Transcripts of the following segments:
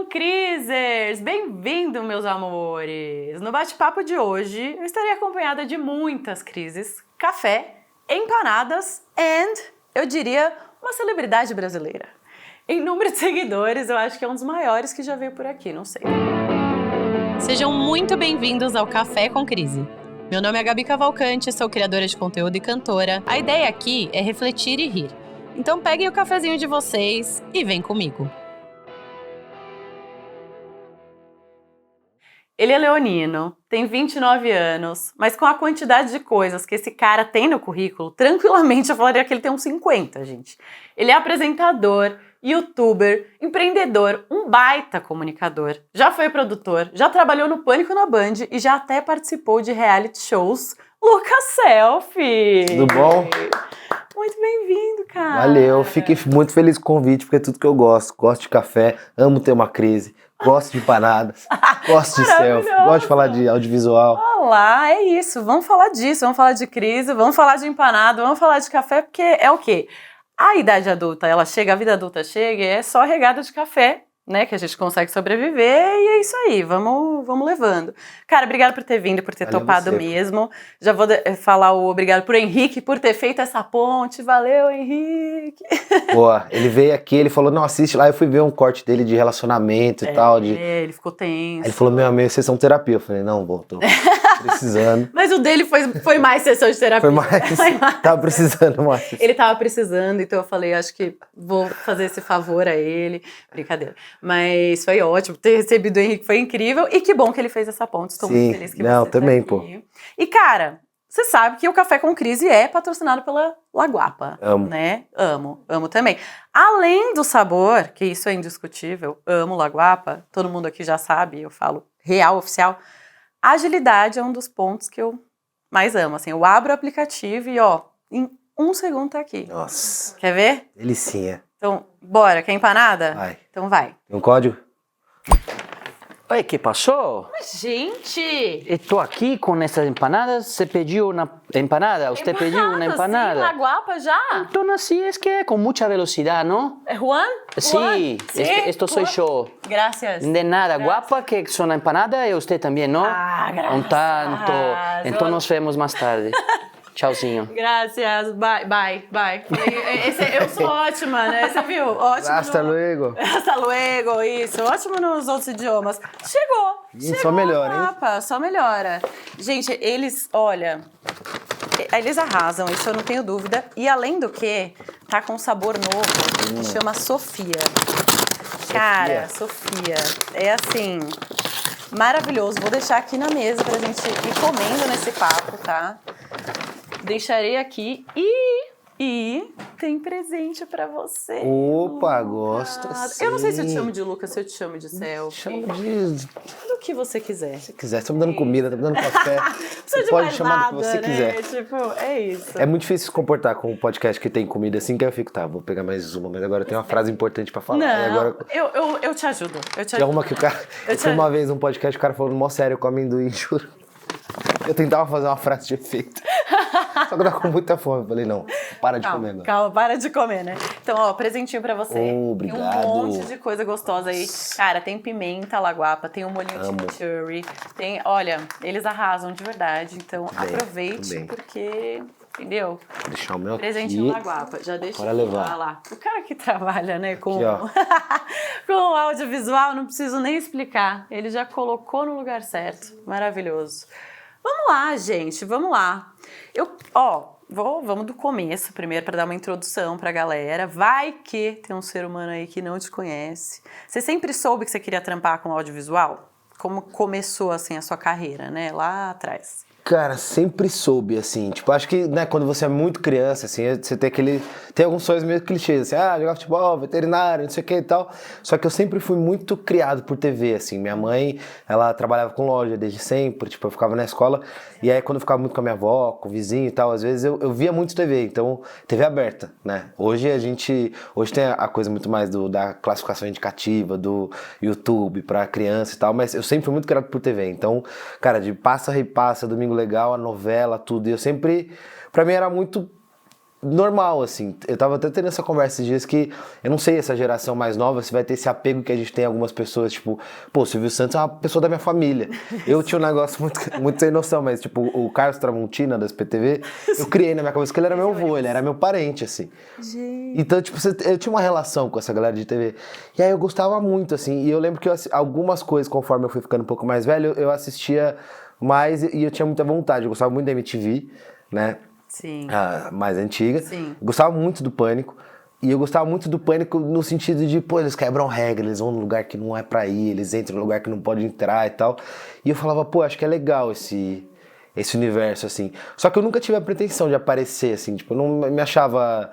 com Crisers! Bem-vindo, meus amores! No bate-papo de hoje, eu estarei acompanhada de muitas crises, café, empanadas e, eu diria, uma celebridade brasileira. Em número de seguidores, eu acho que é um dos maiores que já veio por aqui, não sei. Sejam muito bem-vindos ao Café com Crise. Meu nome é Gabi Cavalcante, sou criadora de conteúdo e cantora. A ideia aqui é refletir e rir. Então peguem o cafezinho de vocês e vem comigo. Ele é leonino, tem 29 anos, mas com a quantidade de coisas que esse cara tem no currículo, tranquilamente eu falaria que ele tem uns 50, gente. Ele é apresentador, youtuber, empreendedor, um baita comunicador. Já foi produtor, já trabalhou no Pânico na Band e já até participou de reality shows. Lucas Selfie! Tudo bom? Muito bem-vindo, cara! Valeu, fiquei muito feliz com o convite, porque é tudo que eu gosto. Gosto de café, amo ter uma crise, gosto de empanadas, gosto de selfie, gosto de falar de audiovisual. Olá, é isso, vamos falar disso, vamos falar de crise, vamos falar de empanada, vamos falar de café, porque é o quê? A idade adulta, ela chega, a vida adulta chega e é só regada de café, né, que a gente consegue sobreviver e é isso aí, vamos levando. Cara, obrigado por ter vindo, por ter topado mesmo. Já vou falar o obrigado pro Henrique por ter feito essa ponte. Valeu, Henrique! Boa, ele veio aqui, ele falou, não, assiste lá, eu fui ver um corte dele de relacionamento e tal. Ele ficou tenso. Aí ele falou, meu amigo, vocês são terapia. Eu falei, não, tô precisando. Mas o dele foi mais sessão de terapia. Foi mais. Tava precisando mais. Ele tava precisando, então eu falei, acho que vou fazer esse favor a ele. Brincadeira. Mas foi ótimo, ter recebido o Henrique foi incrível. E que bom que ele fez essa ponte. Estou muito feliz que você também, tá aqui. E, cara, você sabe que o Café com Crise é patrocinado pela Laguapa. Amo. Né? Amo também. Além do sabor, que isso é indiscutível, amo Laguapa, todo mundo aqui já sabe, eu falo real, oficial. A agilidade é um dos pontos que eu mais amo. Assim, eu abro o aplicativo e, ó, em 1 segundo tá aqui. Nossa. Quer ver? Delicinha. Então, bora. Quer empanada? Vai. Então vai. Tem um código? Oi, que passou? Gente! Estou aqui com essas empanadas. Você pediu uma empanada? Você pediu uma empanada? Sim, Laguapa já? Então así es que con mucha velocidad, ¿no? Juan? Sí, esto soy Juan? yo. Gracias. De nada, Gracias. guapa, que son empanada y usted también, ¿no? Ah, gracias. Un tanto. Entonces nos vemos más tarde. Tchauzinho. Gracias, bye. Eu sou ótima, né? Você viu? Ótima. Hasta luego. Hasta luego, isso. Ótimo nos outros idiomas. Chegou Só melhora, hein? Mapa, só melhora. Gente, eles, olha, eles arrasam, isso eu não tenho dúvida. E além do que, tá com um sabor novo, que chama Sofia. Cara, Sofia. É assim, maravilhoso. Vou deixar aqui na mesa pra gente ir comendo nesse papo, tá? Deixarei aqui e tem presente pra você. Opa, gosto sim. Eu não sei se eu te chamo de Lucas, se eu te chamo de Selfie. Chama de... Do que você quiser. Se quiser, você tá me dando comida, tá me dando café. Você de pode mais chamar nada, do que você né? quiser. Tipo, é isso. É muito difícil se comportar com um podcast que tem comida assim, que eu fico, tá, vou pegar mais uma, mas agora eu tenho uma frase importante pra falar. Não, E agora... eu te ajudo. Tinha uma que o cara... Eu fui uma vez num podcast, o cara falou mó sério com amendoim, juro. Eu tentava fazer uma frase de efeito. Só que eu tava com muita fome. Eu falei, não, para de comer agora. Calma, para de comer, né? Então, ó, presentinho pra você. Obrigado. Tem um monte de coisa gostosa aí. Cara, tem pimenta laguapa, tem um molhinho de chimichurri. Tem, olha, eles arrasam de verdade. Então, aproveite, porque... Entendeu? Vou deixar o meu Presentinho aqui. Laguapa. Já deixa Bora levar. Lá. O cara que trabalha, né, com, Aqui, com o audiovisual, não preciso nem explicar. Ele já colocou no lugar certo. Maravilhoso. Vamos lá, gente, vamos lá. Vamos do começo primeiro para dar uma introdução pra galera. Vai que tem um ser humano aí que não te conhece. Você sempre soube que você queria trampar com audiovisual? Como começou, assim, a sua carreira, né, lá atrás? Cara, sempre soube, assim, tipo, acho que, né, quando você é muito criança, assim, você tem alguns sonhos meio clichês, assim, jogar futebol, veterinário, não sei o que e tal, só que eu sempre fui muito criado por TV, assim, minha mãe, ela trabalhava com loja desde sempre, tipo, eu ficava na escola, e aí quando eu ficava muito com a minha avó, com o vizinho e tal, às vezes eu via muito TV, então, TV aberta, né, hoje tem a coisa muito mais da classificação indicativa, do YouTube pra criança e tal, mas eu sempre fui muito criado por TV, então, cara, de passa, repassa, Domingo Legal, a novela, tudo. E eu sempre... Pra mim era muito normal, assim. Eu tava até tendo essa conversa esses dias que eu não sei essa geração mais nova se vai ter esse apego que a gente tem em algumas pessoas, tipo, pô, o Silvio Santos é uma pessoa da minha família. Eu tinha um negócio muito sem noção, mas tipo, o Carlos Tramontina da SPTV, eu criei na minha cabeça que ele era meu avô, ele era meu parente, assim. Gente. Então, tipo, eu tinha uma relação com essa galera de TV. E aí eu gostava muito, assim, e eu lembro que algumas coisas, conforme eu fui ficando um pouco mais velho, eu assistia mais e eu tinha muita vontade. Eu gostava muito da MTV, né? Sim. A mais antiga. Sim. Gostava muito do Pânico. E eu gostava muito do Pânico no sentido de, pô, eles quebram regra, eles vão num lugar que não é pra ir, eles entram num lugar que não pode entrar e tal. E eu falava, pô, acho que é legal esse universo, assim. Só que eu nunca tive a pretensão de aparecer, assim, tipo, eu não me achava...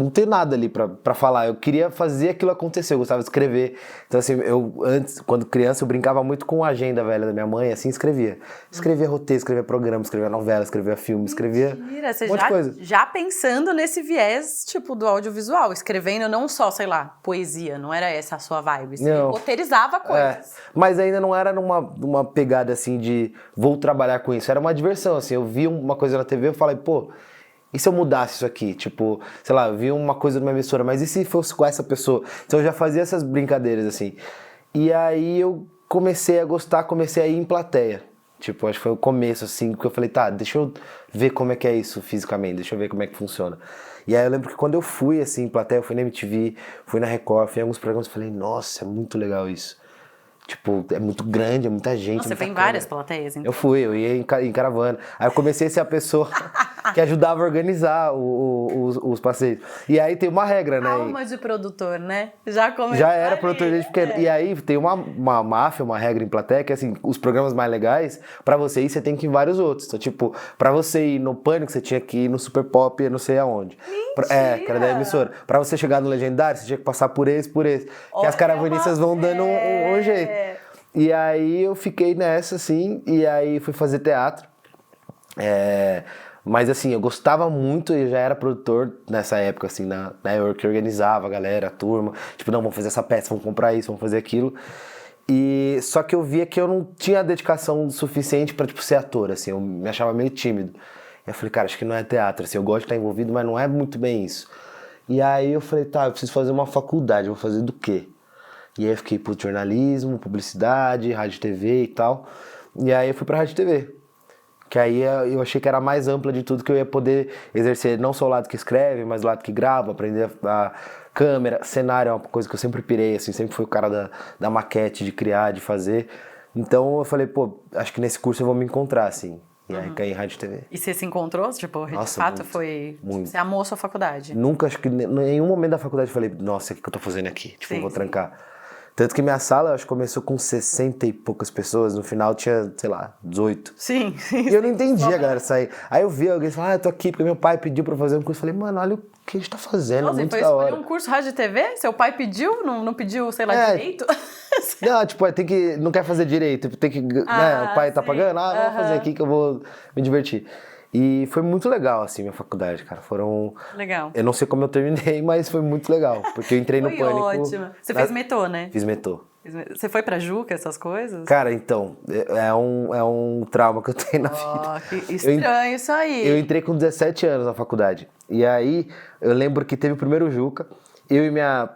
não tenho nada ali pra falar. Eu queria fazer aquilo acontecer, eu gostava de escrever. Então, assim, eu antes, quando criança, eu brincava muito com a agenda velha da minha mãe, assim, escrevia. Escrevia roteiro, escrevia programa, escrevia novela, escrevia filme, escrevia Mentira, você um monte de coisa. já pensando nesse viés, tipo, do audiovisual, escrevendo não só, sei lá, poesia, não era essa a sua vibe, você Não. roteirizava coisas. Mas ainda não era numa pegada, assim, de vou trabalhar com isso. Era uma diversão, assim, eu vi uma coisa na TV, eu falei, pô, e se eu mudasse isso aqui? Tipo, sei lá, eu vi uma coisa numa emissora, mas e se fosse com essa pessoa? Então eu já fazia essas brincadeiras, assim. E aí eu comecei a gostar, comecei a ir em plateia. Tipo, acho que foi o começo, assim, porque eu falei, tá, deixa eu ver como é que é isso fisicamente, deixa eu ver como é que funciona. E aí eu lembro que quando eu fui, assim, em plateia, eu fui na MTV, fui na Record, fui em alguns programas, falei, nossa, é muito legal isso. Tipo, é muito grande, é muita gente. Nossa, você muita foi em câmera. várias plateias, então? Eu ia em caravana. Aí eu comecei a ser a pessoa que ajudava a organizar os passeios. E aí tem uma regra, né? Alma de produtor, né? Já começou Já era ali. produtor desde pequeno. E aí tem uma máfia, uma regra em plateia, que assim, os programas mais legais, pra você ir, você tem que ir em vários outros. Então, tipo, pra você ir no Pânico, você tinha que ir no Super Pop, não sei aonde. Que era da emissora. Pra você chegar no Legendário, você tinha que passar por esse. Que as caravanistas vão dando um jeito. E aí eu fiquei nessa, assim, e aí fui fazer teatro. Mas assim, eu gostava muito, eu já era produtor nessa época, assim, na York, que organizava a galera, a turma. Tipo, não, vamos fazer essa peça, vamos comprar isso, vamos fazer aquilo. E só que eu via que eu não tinha dedicação suficiente pra, tipo, ser ator, assim, eu me achava meio tímido. E eu falei, cara, acho que não é teatro, assim, eu gosto de estar envolvido, mas não é muito bem isso. E aí eu falei, tá, eu preciso fazer uma faculdade, vou fazer do quê? E aí eu fiquei por jornalismo, publicidade, rádio e TV e tal. E aí eu fui pra rádio e TV. Que aí eu achei que era a mais ampla de tudo, que eu ia poder exercer não só o lado que escreve, mas o lado que grava, aprender a câmera, cenário é uma coisa que eu sempre pirei, assim, sempre fui o cara da maquete, de criar, de fazer. Então eu falei, pô, acho que nesse curso eu vou me encontrar, assim. E aí caí em rádio e TV. E você se encontrou? Tipo, de Nossa, fato muito, foi... muito. Você amou a sua faculdade? Nunca, acho que em nenhum momento da faculdade eu falei, nossa, o que eu tô fazendo aqui? Tipo, Sim, vou sim. trancar. Tanto que minha sala, acho que começou com 60 e poucas pessoas, no final tinha, sei lá, 18. Sim, sim. E eu não entendia a galera sair. Aí eu vi alguém falar, eu tô aqui porque meu pai pediu pra fazer um curso. Eu falei, mano, olha o que a gente tá fazendo, Nossa, é e muito foi da escolher hora. um curso rádio e TV? Seu pai pediu? Não pediu, sei lá, direito? Não, tipo, tem que, não quer fazer direito, tem que, né, o pai tá sim. pagando, vamos fazer aqui que eu vou me divertir. E foi muito legal, assim, minha faculdade, cara. Legal. Eu não sei como eu terminei, mas foi muito legal. Porque eu entrei no Foi Pânico. ótimo. Você fez metrô, né? Fiz metrô. Você foi pra Juca, essas coisas? Cara, então, é um trauma que eu tenho na vida. Que estranho isso aí. Eu entrei com 17 anos na faculdade. E aí, eu lembro que teve o primeiro Juca. Eu e minha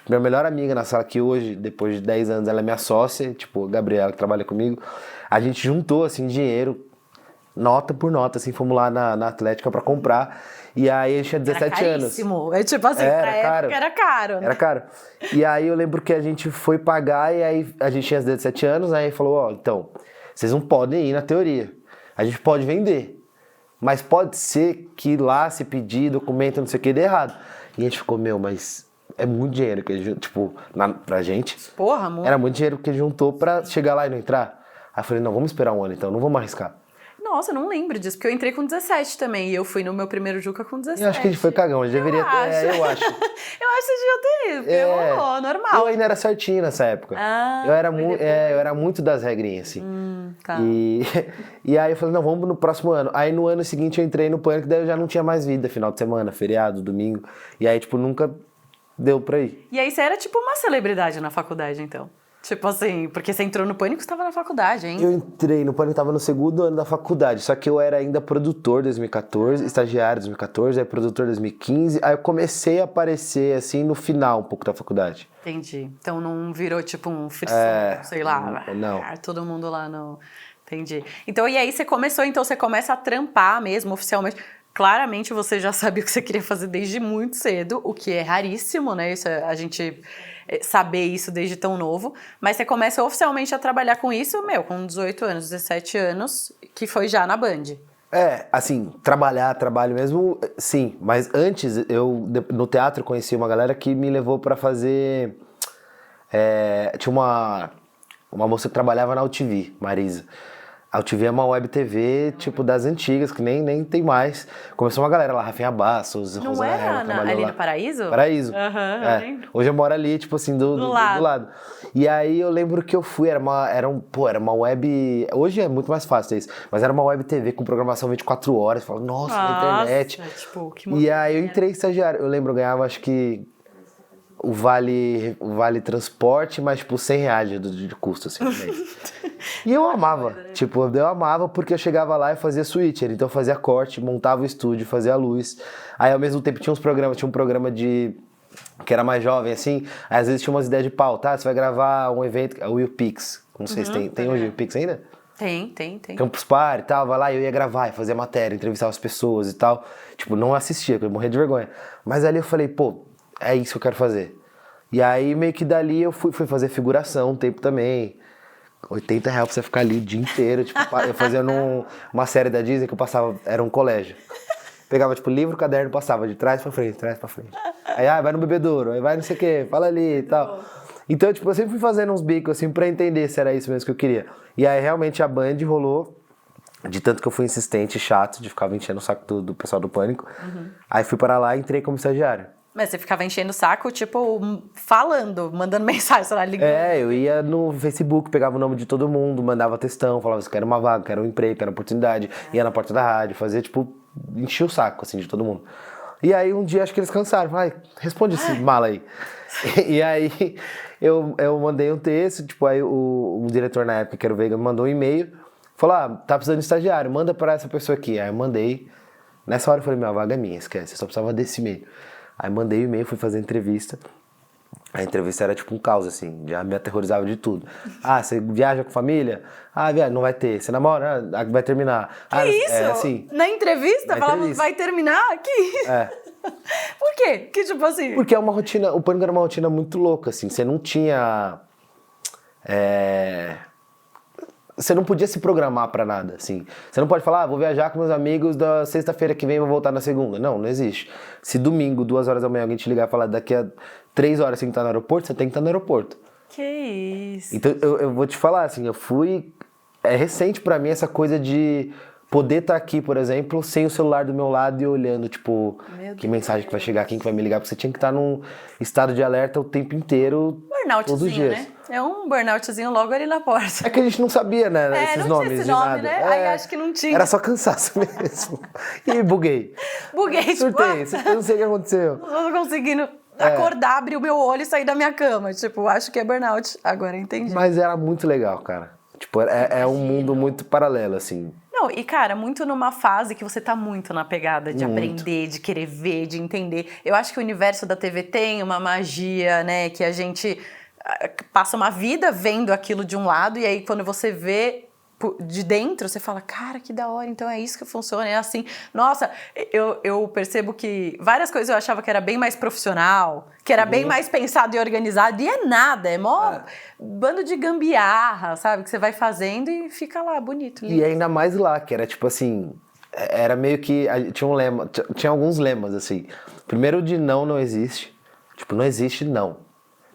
melhor amiga na sala, que hoje, depois de 10 anos, ela é minha sócia. Tipo, a Gabriela, que trabalha comigo. A gente juntou, assim, dinheiro, nota por nota, assim, fomos lá na Atlética pra comprar. E aí, eu tinha 17 anos. Caríssimo. É tipo assim, Era pra caro. época era caro, né? Era caro. E aí eu lembro que a gente foi pagar e aí a gente tinha 17 anos, aí falou, ó, então, vocês não podem ir na teoria. A gente pode vender. Mas pode ser que lá se pedir documento, não sei o que, dê errado. E a gente ficou, mas é muito dinheiro que a gente, tipo, pra gente. Porra, amor. Era muito dinheiro que juntou pra chegar lá e não entrar. Aí eu falei, não, vamos esperar um ano então, não vamos arriscar. Nossa, eu não lembro disso, porque eu entrei com 17 também. E eu fui no meu primeiro Juca com 17. Eu acho que a gente foi cagão, a gente deveria ter. Eu acho. Eu acho que você devia ter ido, porque rolou, normal. Eu ainda era certinho nessa época. Ah, eu era foi depois. eu era muito das regrinhas, assim. Tá. E aí eu falei, não, vamos no próximo ano. Aí no ano seguinte eu entrei no Pânico, daí eu já não tinha mais vida, final de semana, feriado, domingo. E aí, tipo, nunca deu pra ir. E aí você era tipo uma celebridade na faculdade, então. Tipo assim, porque você entrou no Pânico, você tava na faculdade, hein? Eu entrei no Pânico, tava no segundo ano da faculdade, só que eu era ainda produtor em 2014, estagiário em 2014, aí produtor em 2015, aí eu comecei a aparecer, assim, no final um pouco da faculdade. Entendi. Então não virou tipo um frisson, sei lá. não. Todo mundo lá no... Entendi. Então, e aí você começa a trampar mesmo, oficialmente. Claramente você já sabia o que você queria fazer desde muito cedo, o que é raríssimo, né? Isso a gente saber isso desde tão novo. Mas você começa oficialmente a trabalhar com isso, com 18 anos, 17 anos, que foi já na Band. Assim, trabalho mesmo, sim. Mas antes, eu no teatro conheci uma galera que me levou pra fazer... tinha uma moça que trabalhava na UTV, Marisa. A UTV é uma web TV, tipo, das antigas, que nem tem mais. Começou uma galera lá, Rafinha Bastos, Não Rosana era Herman, trabalhou ali lá. no Paraíso? Paraíso. Eu lembro. Hoje eu moro ali, tipo assim, do lado. E aí eu lembro que eu fui, era uma web... Hoje é muito mais fácil isso, mas era uma web TV com programação 24 horas. Falava, nossa, na internet. Tipo, que E aí eu entrei estagiário. Eu lembro, eu ganhava, acho que... O vale transporte, mas tipo R$100 de custo, assim, no mês. E eu amava, eu amava porque eu chegava lá e fazia switcher, então eu fazia corte, montava o estúdio, fazia a luz. Aí ao mesmo tempo tinha um programa que era mais jovem, assim, aí às vezes tinha umas ideias de pauta, você vai gravar um evento, o Will Pix, não sei se tem hoje o Will Pix ainda? Tem. Campus Party e tal, vai lá e eu ia gravar, ia fazer matéria, entrevistar as pessoas e tal. Tipo, não assistia, porque eu morria de vergonha. Mas ali eu falei, pô, é isso que eu quero fazer. E aí, meio que dali, eu fui fazer figuração um tempo também. R$80 pra você ficar ali o dia inteiro. Tipo, eu fazendo uma série da Disney que eu passava, era um colégio. Pegava, tipo, livro, caderno, passava de trás pra frente. Aí, vai no bebedouro, aí vai não sei o quê, fala ali e tal. Então, tipo, eu sempre fui fazendo uns bicos, assim, pra entender se era isso mesmo que eu queria. E aí, realmente, a Band rolou, de tanto que eu fui insistente e chato, de ficar enchendo o saco do pessoal do Pânico. Aí fui para lá e entrei como estagiário. Mas você ficava enchendo o saco, tipo, falando, mandando mensagem, sei lá, ligando. Eu ia no Facebook, pegava o nome de todo mundo, mandava textão, falava assim, quero uma vaga, quero um emprego, quero uma oportunidade. Ia na porta da rádio, fazia, tipo, enchia o saco, assim, de todo mundo. E aí, um dia, acho que eles cansaram, falaram, responde esse mala aí. E aí, eu mandei um texto, tipo, aí o diretor na época, que era o Veiga, me mandou um e-mail, falou, tá precisando de estagiário, manda pra essa pessoa aqui. Aí eu mandei, nessa hora eu falei, a vaga é minha, esquece, eu só precisava desse e-mail. Aí mandei o e-mail, fui fazer a entrevista. A entrevista era tipo um caos, assim, já me aterrorizava de tudo. Você viaja com família? Viaja, não vai ter. Você namora? Vai terminar. Que isso? Assim, na entrevista? Falava, vai terminar? Que isso? Por quê? Que tipo assim... Porque é uma rotina, o Pânico era uma rotina muito louca, assim, você não tinha... Você não podia se programar pra nada, assim. Você não pode falar, vou viajar com meus amigos da sexta-feira que vem e vou voltar na segunda. Não existe. Se domingo, 2 horas da manhã, alguém te ligar e falar daqui a 3 horas você tem que estar no aeroporto, você tem que estar no aeroporto. Que isso. Então, eu vou te falar, assim, eu fui... É recente pra mim essa coisa de poder estar aqui, por exemplo, sem o celular do meu lado e olhando, tipo, que mensagem que vai chegar, quem que vai me ligar, porque você tinha que estar num estado de alerta o tempo inteiro, todos os dias. Né? É um burnoutzinho logo ali na porta. É que a gente não sabia, né, esses não nomes tinha esse de nome, nada. né? Aí acho que não tinha. Era só cansaço mesmo. E buguei. Surtei, eu não sei o que aconteceu. Não tô conseguindo acordar, abrir o meu olho e sair da minha cama. Tipo, acho que é burnout. Agora eu entendi. Mas era muito legal, cara. Tipo, é um mundo muito paralelo, assim. Não, e cara, muito numa fase que você tá muito na pegada de aprender, de querer ver, de entender. Eu acho que o universo da TV tem uma magia, né, que a gente passa uma vida vendo aquilo de um lado e aí quando você vê de dentro, você fala, cara, que da hora, então é isso que funciona, é assim. Nossa, eu percebo que várias coisas eu achava que era bem mais profissional, que era bem mais pensado e organizado, e é nada, é mó bando de gambiarra, sabe? Que você vai fazendo e fica lá, bonito. Lindo. E ainda mais lá, que era tipo assim, era meio que, tinha um lema, tinha alguns lemas, assim. Primeiro de não existe, tipo, não existe não.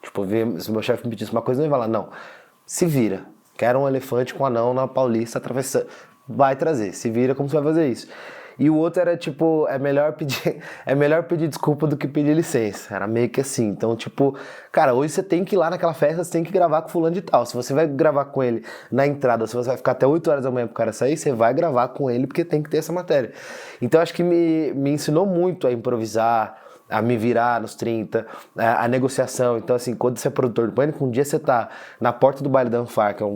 Tipo, se o meu chefe me pedisse uma coisa, eu ia falar, não, se vira. Quero um elefante com um anão na Paulista atravessando. Vai trazer, se vira como você vai fazer isso. E o outro era tipo, é melhor pedir desculpa do que pedir licença. Era meio que assim. Então, tipo, cara, hoje você tem que ir lá naquela festa, você tem que gravar com fulano de tal. Se você vai gravar com ele na entrada, se você vai ficar até 8 horas da manhã pro cara sair, você vai gravar com ele porque tem que ter essa matéria. Então, acho que me ensinou muito a improvisar, a me virar nos 30, a negociação. Então, assim, quando você é produtor do Pânico, um dia você tá na porta do Baile da Anfar, que é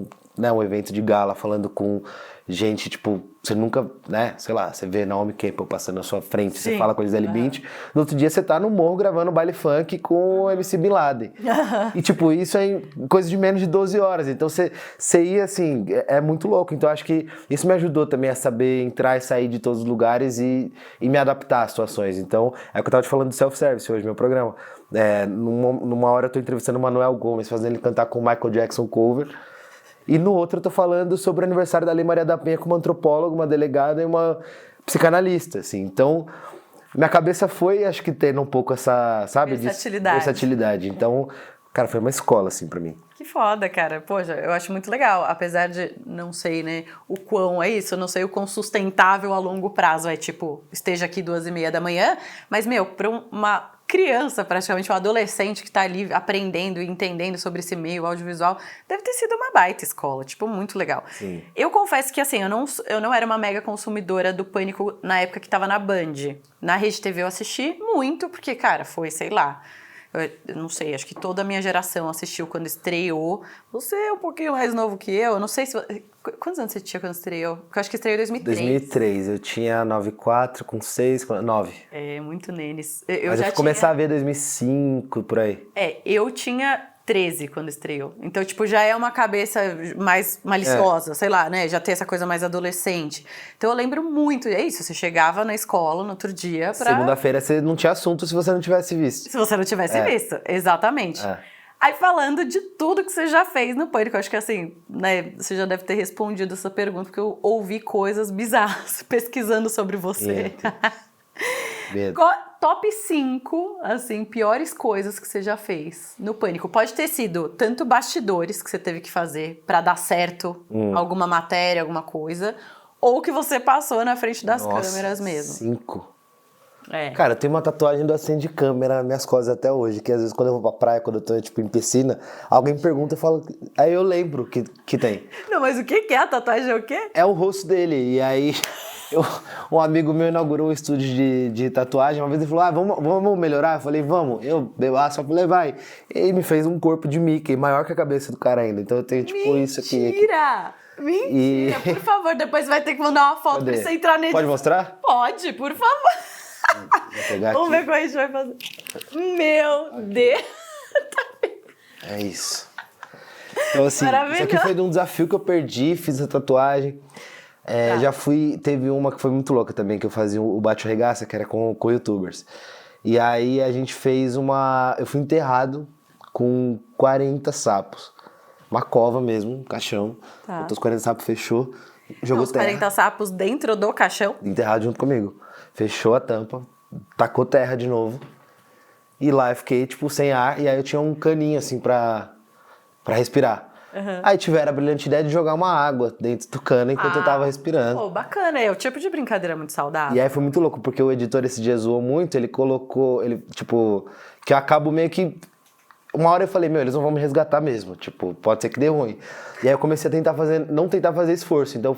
um evento de gala, falando com gente, tipo, você nunca, né, sei lá, você vê Naomi Campbell passando na sua frente, Sim. você fala com a Gisele Bündchen, no outro dia você tá no morro gravando baile funk com o MC Bin Laden. E, tipo, isso é em coisa de menos de 12 horas. Então, você ia, assim, é muito louco. Então, acho que isso me ajudou também a saber entrar e sair de todos os lugares e me adaptar às situações. Então, é o que eu tava te falando do self-service hoje, meu programa. Numa hora eu tô entrevistando o Manuel Gomes, fazendo ele cantar com o Michael Jackson cover. E no outro eu tô falando sobre o aniversário da Lei Maria da Penha com uma antropóloga, uma delegada e uma psicanalista, assim. Então, minha cabeça foi, acho que tendo um pouco essa, sabe? Versatilidade. Então, cara, foi uma escola, assim, pra mim. Que foda, cara. Poxa, eu acho muito legal. Apesar de, não sei, né, o quão é isso, eu não sei o quão sustentável a longo prazo é, tipo, esteja aqui 2h30 da manhã, mas, meu, pra uma criança, praticamente, um adolescente que tá ali aprendendo e entendendo sobre esse meio audiovisual, deve ter sido uma baita escola, tipo, muito legal. Sim. Eu confesso que, assim, eu não era uma mega consumidora do Pânico na época que tava na Band. Na Rede TV eu assisti muito, porque, cara, foi, sei lá, eu não sei, acho que toda a minha geração assistiu quando estreou. Você é um pouquinho mais novo que eu não sei se... Quantos anos você tinha quando estreou? Porque eu acho que estreou em 2003. 2003, eu tinha 9,4, com 6, 9. É, muito nenes. Mas eu comecei a ver 2005, por aí. Eu tinha 13 quando estreou. Então, tipo, já é uma cabeça mais maliciosa, sei lá, né? Já tem essa coisa mais adolescente. Então, eu lembro muito. É isso, você chegava na escola no outro dia pra... Segunda-feira você não tinha assunto se você não tivesse visto. Se você não tivesse visto, exatamente. Aí, falando de tudo que você já fez no Pânico, eu acho que, assim, né, você já deve ter respondido essa pergunta, porque eu ouvi coisas bizarras pesquisando sobre você. Medo. Top 5, assim, piores coisas que você já fez no Pânico. Pode ter sido tanto bastidores que você teve que fazer pra dar certo alguma matéria, alguma coisa, ou que você passou na frente das câmeras mesmo. 5. É. Cara, eu tenho uma tatuagem do acende de câmera nas minhas costas até hoje, que às vezes quando eu vou pra praia, quando eu tô, tipo, em piscina, alguém me pergunta, eu falo... Aí eu lembro que tem. Não, mas o que é? A tatuagem é o quê? É o rosto dele, e aí... Um amigo meu inaugurou um estúdio de tatuagem, uma vez ele falou, vamos melhorar? Eu falei, vamos. Só falei, vai. E ele me fez um corpo de Mickey, maior que a cabeça do cara ainda. Então eu tenho, tipo, isso aqui. Mentira! Mentira! Por favor, depois vai ter que mandar uma foto pra você entrar nele. Pode mostrar? Pode, por favor. Vou pegar Vamos aqui. ver como a gente vai fazer. Meu Deus! É isso. Então, assim, isso aqui foi de um desafio que eu perdi, fiz a tatuagem. Teve uma que foi muito louca também, que eu fazia o bate-regaça, que era com youtubers. E aí a gente fez eu fui enterrado com 40 sapos. Uma cova mesmo, um caixão. Botou os 40 sapos, fechou, jogou Os terra. 40 sapos dentro do caixão? Enterrado junto comigo. Fechou a tampa, tacou terra de novo. E lá eu fiquei, tipo, sem ar. E aí eu tinha um caninho, assim, pra respirar. Aí tiveram a brilhante ideia de jogar uma água dentro do cano enquanto eu tava respirando. Pô, bacana. É o tipo de brincadeira muito saudável. E aí foi muito louco, porque o editor esse dia zoou muito, ele colocou, tipo, que eu acabo meio que... Uma hora eu falei, eles não vão me resgatar mesmo, tipo, pode ser que dê ruim. E aí eu comecei a não tentar fazer esforço, então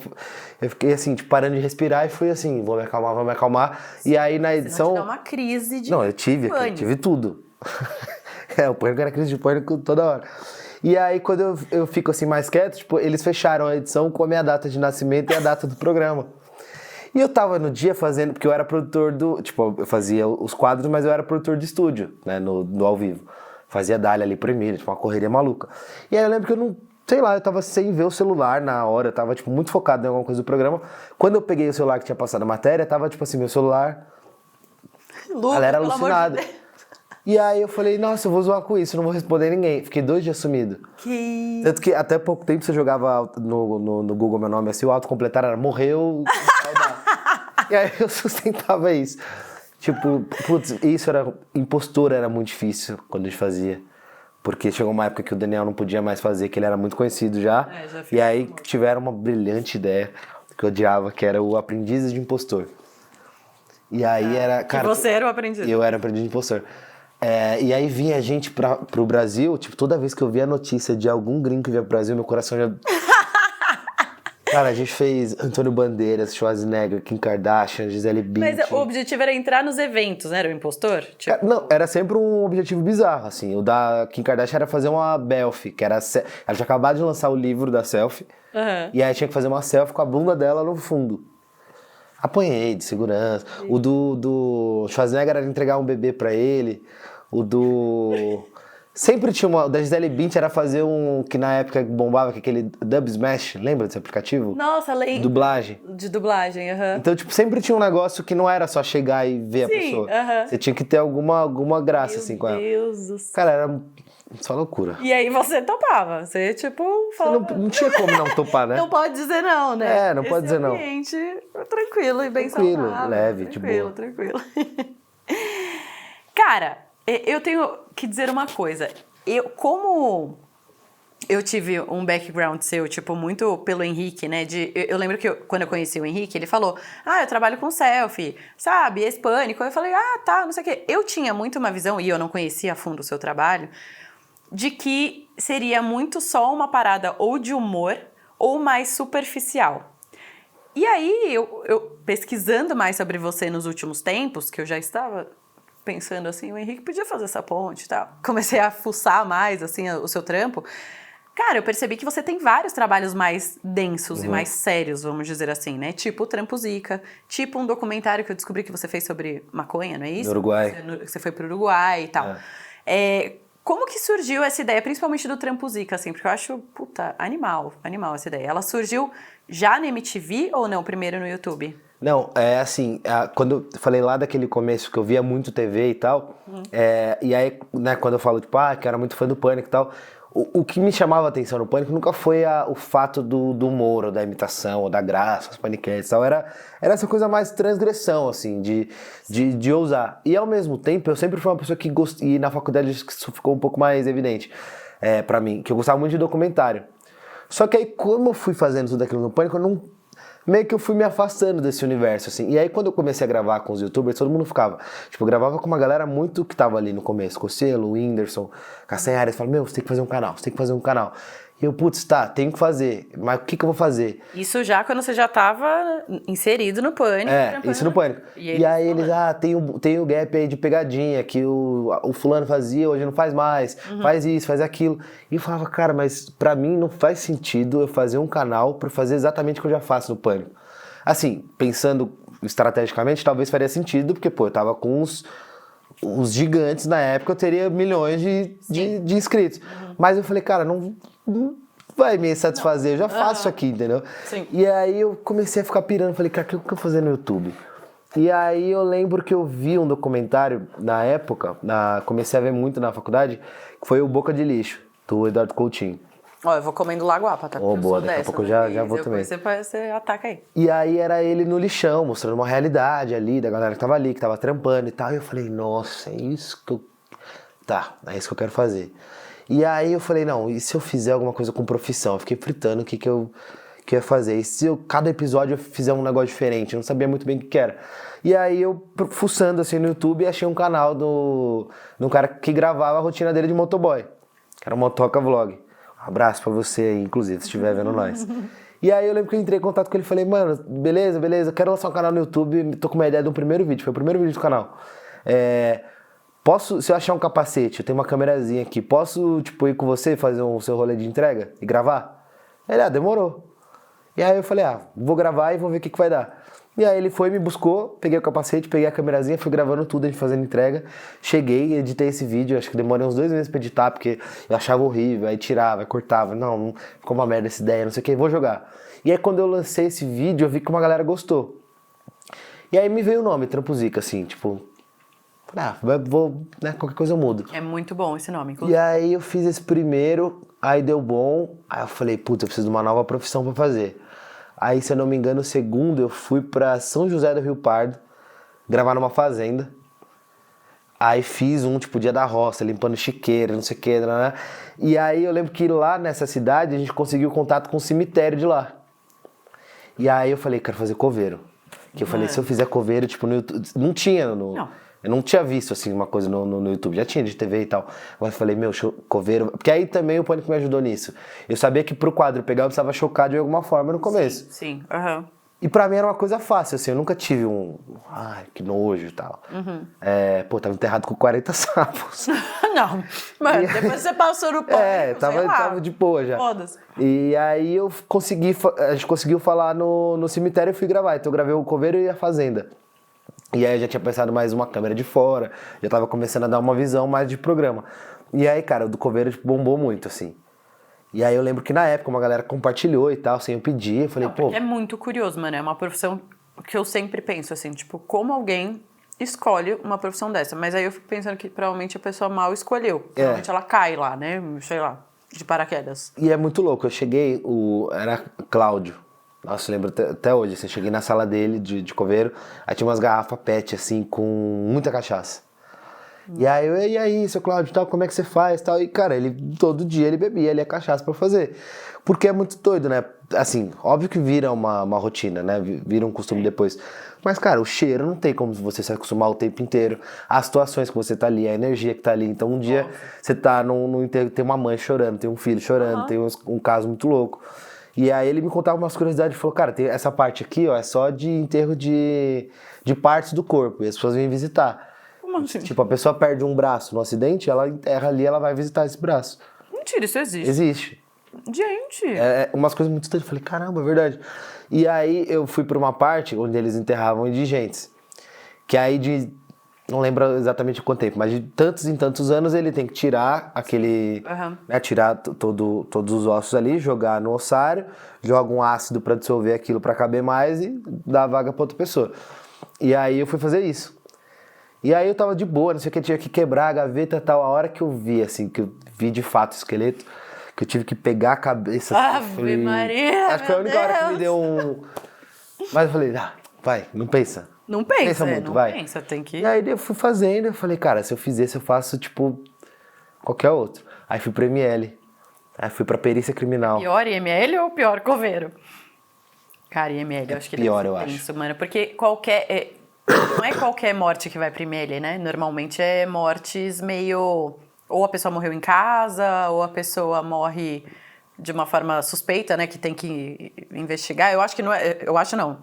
eu fiquei assim, tipo, parando de respirar e fui assim, vou me acalmar. E aí na edição... Senão te dá uma crise de Não, eu tive tudo. O pânico era crise de pânico toda hora. E aí, quando eu fico assim mais quieto, tipo, eles fecharam a edição com a minha data de nascimento e a data do programa. E eu tava no dia fazendo, porque eu era produtor tipo, eu fazia os quadros, mas eu era produtor de estúdio, né, no ao vivo. Fazia dália ali pro Emílio, tipo, uma correria maluca. E aí eu lembro que eu tava sem ver o celular na hora, eu tava, tipo, muito focado em alguma coisa do programa. Quando eu peguei o celular que tinha passado a matéria, tava, tipo assim, meu celular... Louco, ela era pelo amor alucinada. de Deus. E aí eu falei, nossa, eu vou zoar com isso, não vou responder ninguém. Fiquei 2 dias sumido. Tanto que até pouco tempo você jogava no Google meu nome assim, o autocompletar era morreu, E aí eu sustentava isso. Tipo, putz, impostura era muito difícil quando a gente fazia. Porque chegou uma época que o Daniel não podia mais fazer, que ele era muito conhecido já. E aí tiveram uma brilhante ideia que eu odiava, que era o Aprendizes de Impostor. E aí era... Cara, você era o aprendiz. Eu era aprendiz de impostor. E aí vinha gente pro Brasil, tipo, toda vez que eu via a notícia de algum gringo que vinha pro Brasil, meu coração já... Cara, a gente fez Antônio Bandeiras, Schwarzenegger, Kim Kardashian, Gisele Bündchen. Mas o objetivo era entrar nos eventos, né? Era o impostor? Tipo, Cara, não, era sempre um objetivo bizarro, assim. O da Kim Kardashian era fazer uma selfie, que era... Ela tinha acabado de lançar o livro da selfie, e aí tinha que fazer uma selfie com a bunda dela no fundo. Apanhei de segurança. O do Schwarzenegger era entregar um bebê pra ele. O do... Sempre tinha uma... O da Gisele Bündchen era fazer um... Que na época bombava, que aquele Dub Smash. Lembra desse aplicativo? nossa, lembro. Dublagem. De dublagem, aham. Então, tipo, sempre tinha um negócio que não era só chegar e ver a Sim, pessoa. aham. Você tinha que ter alguma graça, assim, com Meu ela. Deus do céu. Cara, era só loucura. E aí você topava. Você, tipo, Você falava... não tinha como não topar, né? Não pode dizer não, né? É, não pode dizer não. Ambiente tranquilo e bem Tranquilo, saudável. leve, de boa. Tranquilo. Cara, eu tenho que dizer uma coisa. Como eu tive um background seu, tipo, muito pelo Henrique, né? Eu lembro que quando eu conheci o Henrique, ele falou, eu trabalho com selfie, sabe? É hispânico. Eu falei, tá, não sei o quê. Eu tinha muito uma visão, e eu não conhecia a fundo o seu trabalho, de que seria muito só uma parada ou de humor ou mais superficial. E aí, eu pesquisando mais sobre você nos últimos tempos, que eu já estava pensando assim, o Henrique podia fazer essa ponte e tal. Comecei a fuçar mais, assim, o seu trampo. Cara, eu percebi que você tem vários trabalhos mais densos e mais sérios, vamos dizer assim, né? Tipo o Trampo Zica, tipo um documentário que eu descobri que você fez sobre maconha, não é isso? No Uruguai. Você foi pro Uruguai e tal. Como que surgiu essa ideia, principalmente do Trampo Zica, assim? Porque eu acho, animal essa ideia. Ela surgiu já na MTV ou não, primeiro no YouTube? Não, é assim, quando eu falei lá daquele começo que eu via muito TV e tal, e aí, né, quando eu falo, tipo, que eu era muito fã do Pânico e tal, o que me chamava a atenção no Pânico nunca foi o fato do humor, ou da imitação, ou da graça, os paniquetes e tal, era essa coisa mais transgressão, assim, de ousar. E ao mesmo tempo, eu sempre fui uma pessoa que gostei, e na faculdade isso ficou um pouco mais evidente pra mim, que eu gostava muito de documentário. Só que aí, como eu fui fazendo tudo aquilo no Pânico, meio que eu fui me afastando desse universo, assim. E aí, quando eu comecei a gravar com os youtubers, todo mundo ficava... Tipo, eu gravava com uma galera muito que tava ali no começo. Cocielo, Whindersson, Castanhari. Eles falavam, você tem que fazer um canal, você tem que fazer um canal. E eu, tenho que fazer. Mas o que eu vou fazer? Isso já quando você já tava inserido no Pânico. Isso no Pânico. E aí eles, tem o gap aí de pegadinha, que o fulano fazia, hoje não faz mais. Faz isso, faz aquilo. E eu falava, cara, mas pra mim não faz sentido eu fazer um canal pra fazer exatamente o que eu já faço no Pânico. Assim, pensando estrategicamente, talvez faria sentido, porque, eu tava com os gigantes na época, eu teria milhões de inscritos. Mas eu falei, cara, não vai me satisfazer, eu já faço isso aqui, entendeu? Sim. E aí eu comecei a ficar pirando, falei, cara, o que eu vou fazer no YouTube? E aí eu lembro que eu vi um documentário na época, comecei a ver muito na faculdade, que foi o Boca de Lixo, do Eduardo Coutinho. Eu vou comendo Lagoapa, tá? Boa, daqui a pouco eu já vou também. Você ataca aí. E aí era ele no lixão, mostrando uma realidade ali, da galera que tava ali, que tava trampando e tal. E eu falei, nossa, é isso que eu... é isso que eu quero fazer. E aí eu falei, não, e se eu fizer alguma coisa com profissão? Eu fiquei fritando o que eu ia fazer. E se cada episódio eu fizer um negócio diferente? Eu não sabia muito bem o que era. E aí eu, fuçando assim no YouTube, achei um canal de um cara que gravava a rotina dele de motoboy. Que era o Motoca Vlog. Um abraço pra você aí, inclusive, se estiver vendo nós. E aí eu lembro que eu entrei em contato com ele e falei, mano, beleza, quero lançar um canal no YouTube, tô com uma ideia de um primeiro vídeo, foi o primeiro vídeo do canal. Se eu achar um capacete, eu tenho uma câmerazinha aqui, posso, ir com você, fazer o seu rolê de entrega e gravar? Ele, demorou. E aí eu falei, vou gravar e vou ver o que vai dar. E aí ele foi, me buscou, peguei o capacete, peguei a câmerazinha, fui gravando tudo, a gente fazendo entrega. Cheguei, editei esse vídeo, acho que demorei uns 2 meses pra editar, porque eu achava horrível, aí tirava, aí cortava. Não, ficou uma merda essa ideia, não sei o que, vou jogar. E aí quando eu lancei esse vídeo, eu vi que uma galera gostou. E aí me veio o nome, Trampo Zica, assim, vou, né, qualquer coisa eu mudo. É muito bom esse nome, inclusive. E aí eu fiz esse primeiro, aí deu bom, aí eu falei, eu preciso de uma nova profissão pra fazer. Aí, se eu não me engano, o segundo eu fui pra São José do Rio Pardo, gravar numa fazenda. Aí fiz dia da roça, limpando chiqueira, não sei o que, né? E aí eu lembro que lá nessa cidade a gente conseguiu contato com o cemitério de lá. E aí eu falei, quero fazer coveiro. Que eu falei, se eu fizer coveiro, no YouTube, não tinha Eu não tinha visto, assim, uma coisa no YouTube. Já tinha de TV e tal. Agora eu falei, meu, coveiro... Porque aí também o Pânico me ajudou nisso. Eu sabia que pro quadro pegar eu precisava chocar de alguma forma no começo. Sim, aham. E pra mim era uma coisa fácil, assim. Eu nunca tive ai, que nojo e tal. Tava enterrado com 40 sapos. Não, mano, depois você passou no Pânico, Tava de boa já. Foda-se. E aí a gente conseguiu falar no cemitério e fui gravar. Então eu gravei o coveiro e a fazenda. E aí eu já tinha pensado mais uma câmera de fora, já tava começando a dar uma visão mais de programa. E aí, cara, o do coveiro bombou muito, assim. E aí eu lembro que na época uma galera compartilhou e tal, sem eu pedir, eu falei, Porque é muito curioso, mano, é uma profissão que eu sempre penso, assim, tipo, como alguém escolhe uma profissão dessa? Mas aí eu fico pensando que provavelmente a pessoa mal escolheu. Provavelmente ela cai lá, né, sei lá, de paraquedas. E é muito louco, eu cheguei, era Cláudio. Nossa, eu lembro até hoje, assim, eu cheguei na sala dele, de coveiro, aí tinha umas garrafas PET, assim, com muita cachaça. E aí, e aí, seu Cláudio, tal, como é que você faz, tal? E, cara, todo dia ele bebia ali a cachaça pra fazer. Porque é muito doido, né? Assim, óbvio que vira uma rotina, né? Vira um costume depois. Mas, cara, o cheiro não tem como você se acostumar o tempo inteiro. As situações que você tá ali, a energia que tá ali. Então, um dia você tá no enterro, tem uma mãe chorando, tem um filho chorando, tem um caso muito louco. E aí ele me contava umas curiosidades e falou, cara, tem essa parte aqui, ó, é só de enterro de partes do corpo. E as pessoas vêm visitar. Como assim? Tipo, a pessoa perde um braço no acidente, ela enterra ali, ela vai visitar esse braço. Mentira, isso existe. Existe. Gente! Umas coisas muito estranhas. Eu falei, caramba, é verdade. E aí eu fui pra uma parte onde eles enterravam indigentes. Que aí não lembro exatamente quanto tempo, mas de tantos em tantos anos ele tem que tirar aquele... Né, tirar todos os ossos ali, jogar no ossário, joga um ácido pra dissolver aquilo pra caber mais e dá a vaga pra outra pessoa. E aí eu fui fazer isso. E aí eu tava de boa, não sei o que, tinha que quebrar a gaveta e tal. A hora que eu vi, assim, que eu vi de fato o esqueleto, que eu tive que pegar a cabeça... Ave Maria, acho que foi a única hora que me deu um... Mas eu falei, vai, não pensa. Não pensa, muito, não vai. pensa, tem que... E aí eu fui fazendo, eu falei, cara, se eu fizer isso, eu faço, tipo, qualquer outro. Aí fui pro ML, aí fui pra perícia criminal. Pior IML ou pior coveiro? Cara, IML, eu acho que ele pior, é eu tenso, mano, porque não é qualquer morte que vai pro IML, né? Normalmente é mortes meio... Ou a pessoa morreu em casa, ou a pessoa morre de uma forma suspeita, né? Que tem que investigar. Eu acho que não é...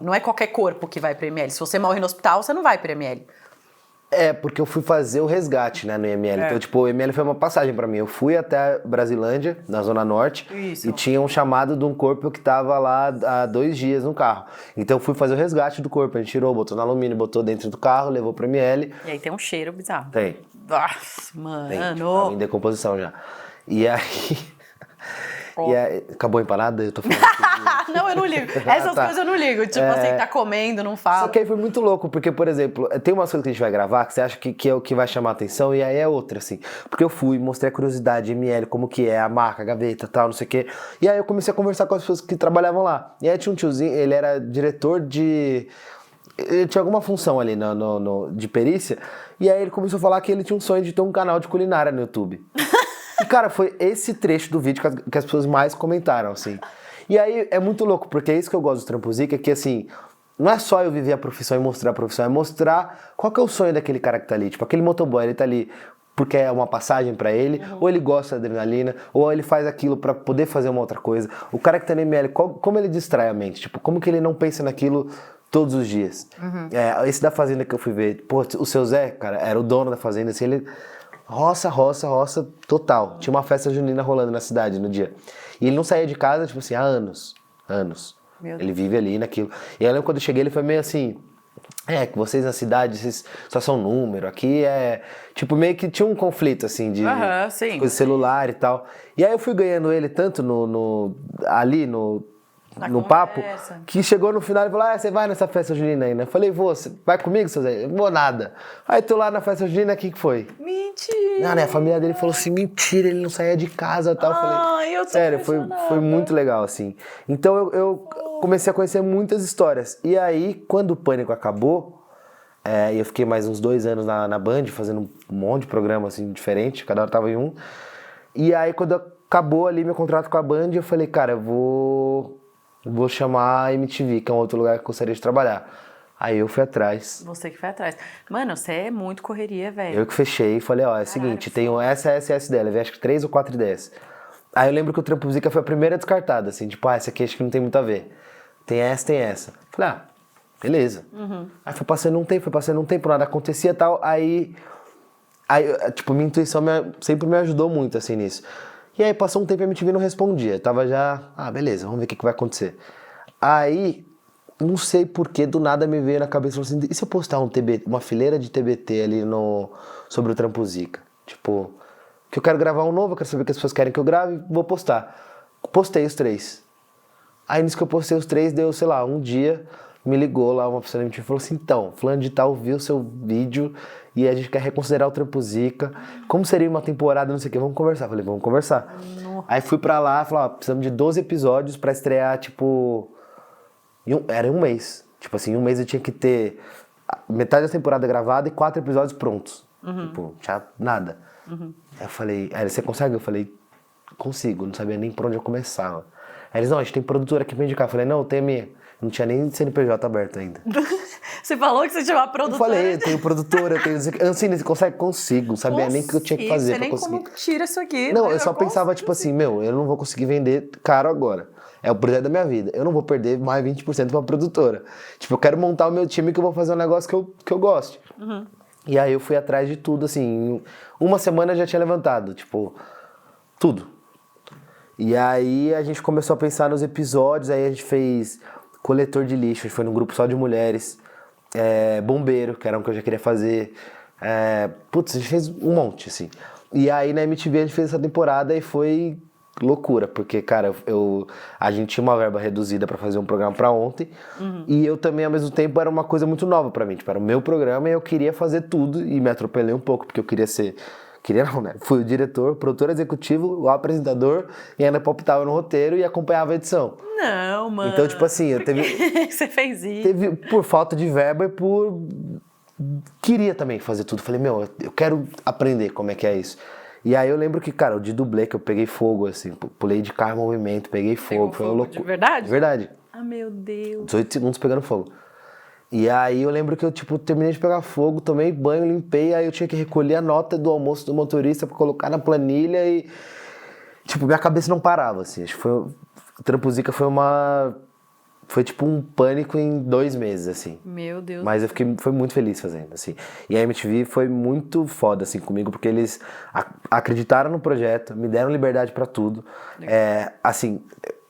não é qualquer corpo que vai pro IML. Se você morre no hospital, você não vai pro IML. É, porque eu fui fazer o resgate, né, no IML. Então, tipo, o IML foi uma passagem pra mim. Eu fui até Brasilândia, na Zona Norte, e tinha um chamado de um corpo que tava lá há 2 dias no carro. Então, eu fui fazer o resgate do corpo. A gente tirou, botou no alumínio, botou dentro do carro, levou pro ML. E aí tem um cheiro bizarro. Tem. Nossa, mano. Tava em decomposição já. E aí... E aí, acabou a empanada? Eu tô falando aqui. Não, eu não ligo. Essas coisas eu não ligo. Tipo assim, tá comendo, não fala. Só que aí foi muito louco, porque, por exemplo, tem umas coisas que a gente vai gravar que você acha que é o que vai chamar a atenção, e aí é outra, assim. Porque eu fui, mostrei a curiosidade, ML, como que é, a marca, a gaveta, tal, não sei o quê. E aí eu comecei a conversar com as pessoas que trabalhavam lá. E aí tinha um tiozinho, ele era diretor de... Ele tinha alguma função ali de perícia, e aí ele começou a falar que ele tinha um sonho de ter um canal de culinária no YouTube. E, cara, foi esse trecho do vídeo que as pessoas mais comentaram, assim. E aí é muito louco, porque é isso que eu gosto do Trampo Zica, que, assim, não é só eu viver a profissão e mostrar a profissão, é mostrar qual que é o sonho daquele cara que tá ali. Tipo, aquele motoboy, ele tá ali porque é uma passagem pra ele, ou ele gosta da adrenalina, ou ele faz aquilo pra poder fazer uma outra coisa. O cara que tá no ML, como ele distrai a mente? Tipo, como que ele não pensa naquilo todos os dias? Esse da fazenda que eu fui ver, pô, o seu Zé, cara, era o dono da fazenda, assim, ele... Roça total. Tinha uma festa junina rolando na cidade no dia. E ele não saía de casa, tipo assim, há anos. Ele vive ali naquilo. E eu lembro quando eu cheguei, ele foi meio assim... que vocês na cidade, vocês só são número. Aqui é... Tipo, meio que tinha um conflito, assim, de coisa celular e tal. E aí eu fui ganhando ele tanto ali no papo, que chegou no final e falou, você vai nessa festa junina aí, né? Eu falei, você vai comigo, seu Zé? Eu vou nada. Aí tô lá na festa junina, o que foi? Mentira! Não, né? A família dele falou assim, mentira, ele não saía de casa e tal. Eu falei, sério, foi muito legal, assim. Então eu comecei a conhecer muitas histórias. E aí, quando o Pânico acabou, eu fiquei mais uns 2 anos na Band, fazendo um monte de programa, assim, diferente, cada hora tava em um. E aí, quando acabou ali meu contrato com a Band, eu falei, cara, eu vou chamar a MTV, que é um outro lugar que eu gostaria de trabalhar. Aí eu fui atrás. Você que foi atrás. Mano, você é muito correria, velho. Eu que fechei e falei, ó, é o seguinte, tenho essa ideia, levei acho que 3 ou 4 ideias. Aí eu lembro que o Trampo Zica foi a primeira descartada, assim, tipo, essa aqui acho que não tem muito a ver. Tem essa. Falei, beleza. Aí foi passando um tempo, nada acontecia e tal, aí, tipo, minha intuição sempre me ajudou muito, assim, nisso. E aí passou um tempo e a MTV não respondia, tava já, beleza, vamos ver o que vai acontecer. Aí, não sei porquê, do nada me veio na cabeça, assim, e se eu postar uma fileira de TBT ali sobre o Trampo Zica? Tipo, que eu quero gravar um novo, eu quero saber o que as pessoas querem que eu grave, vou postar. Postei os 3. Aí nisso que eu postei os 3, deu, sei lá, um dia, me ligou lá uma pessoa da MTV e falou assim, então, fulano de tal viu seu vídeo e a gente quer reconsiderar o Trampo Zica. Como seria uma temporada, não sei o que, vamos conversar. Falei, vamos conversar. Aí fui pra lá, falei, precisamos de 12 episódios pra estrear, tipo, era um mês. Tipo assim, em um mês eu tinha que ter metade da temporada gravada e 4 episódios prontos. Tipo, não tinha nada. Aí eu falei, você consegue? Eu falei, consigo, não sabia nem por onde eu começava. Aí eles, não, a gente tem produtora aqui pra indicar. Eu falei, não, tem a minha. Não tinha nem CNPJ aberto ainda. Você falou que você tinha uma produtora. Eu falei, eu tenho produtora, eu tenho... Assim, você consegue? Consigo. Não sabia nem o que eu tinha que fazer pra conseguir. Você nem como tira isso aqui. Não, eu só pensava, tipo assim, eu não vou conseguir vender caro agora. É o projeto da minha vida. Eu não vou perder mais 20% pra produtora. Tipo, eu quero montar o meu time que eu vou fazer um negócio que eu goste. E aí eu fui atrás de tudo, assim. Em uma semana eu já tinha levantado, tipo, tudo. E aí a gente começou a pensar nos episódios, aí a gente fez coletor de lixo, a gente foi num grupo só de mulheres, bombeiro, que era um que eu já queria fazer. A gente fez um monte, assim. E aí na MTV a gente fez essa temporada e foi loucura, porque, cara, a gente tinha uma verba reduzida pra fazer um programa pra ontem, e eu também, ao mesmo tempo, era uma coisa muito nova pra mim, tipo, era o meu programa e eu queria fazer tudo, e me atropelei um pouco, porque eu queria ser... Queria não, né? Fui o diretor, produtor executivo, o apresentador, e ainda palpitava no roteiro e acompanhava a edição. Não, mano. Então, tipo assim, Por que você fez isso? Teve por falta de verba e por... Queria também fazer tudo. Falei, eu quero aprender como é que é isso. E aí eu lembro que, cara, o de dublê que eu peguei fogo, assim, pulei de carro em movimento, peguei fogo. Foi uma loucura. De verdade? De verdade. Ah, meu Deus. 18 segundos pegando fogo. E aí eu lembro que eu, tipo, terminei de pegar fogo, tomei banho, limpei, aí eu tinha que recolher a nota do almoço do motorista pra colocar na planilha e... Tipo, minha cabeça não parava, assim. Acho que o Trampo Zica foi tipo um pânico em 2 meses, assim. Meu Deus. Mas fui muito feliz fazendo, assim. E a MTV foi muito foda, assim, comigo, porque eles acreditaram no projeto, me deram liberdade pra tudo. Assim,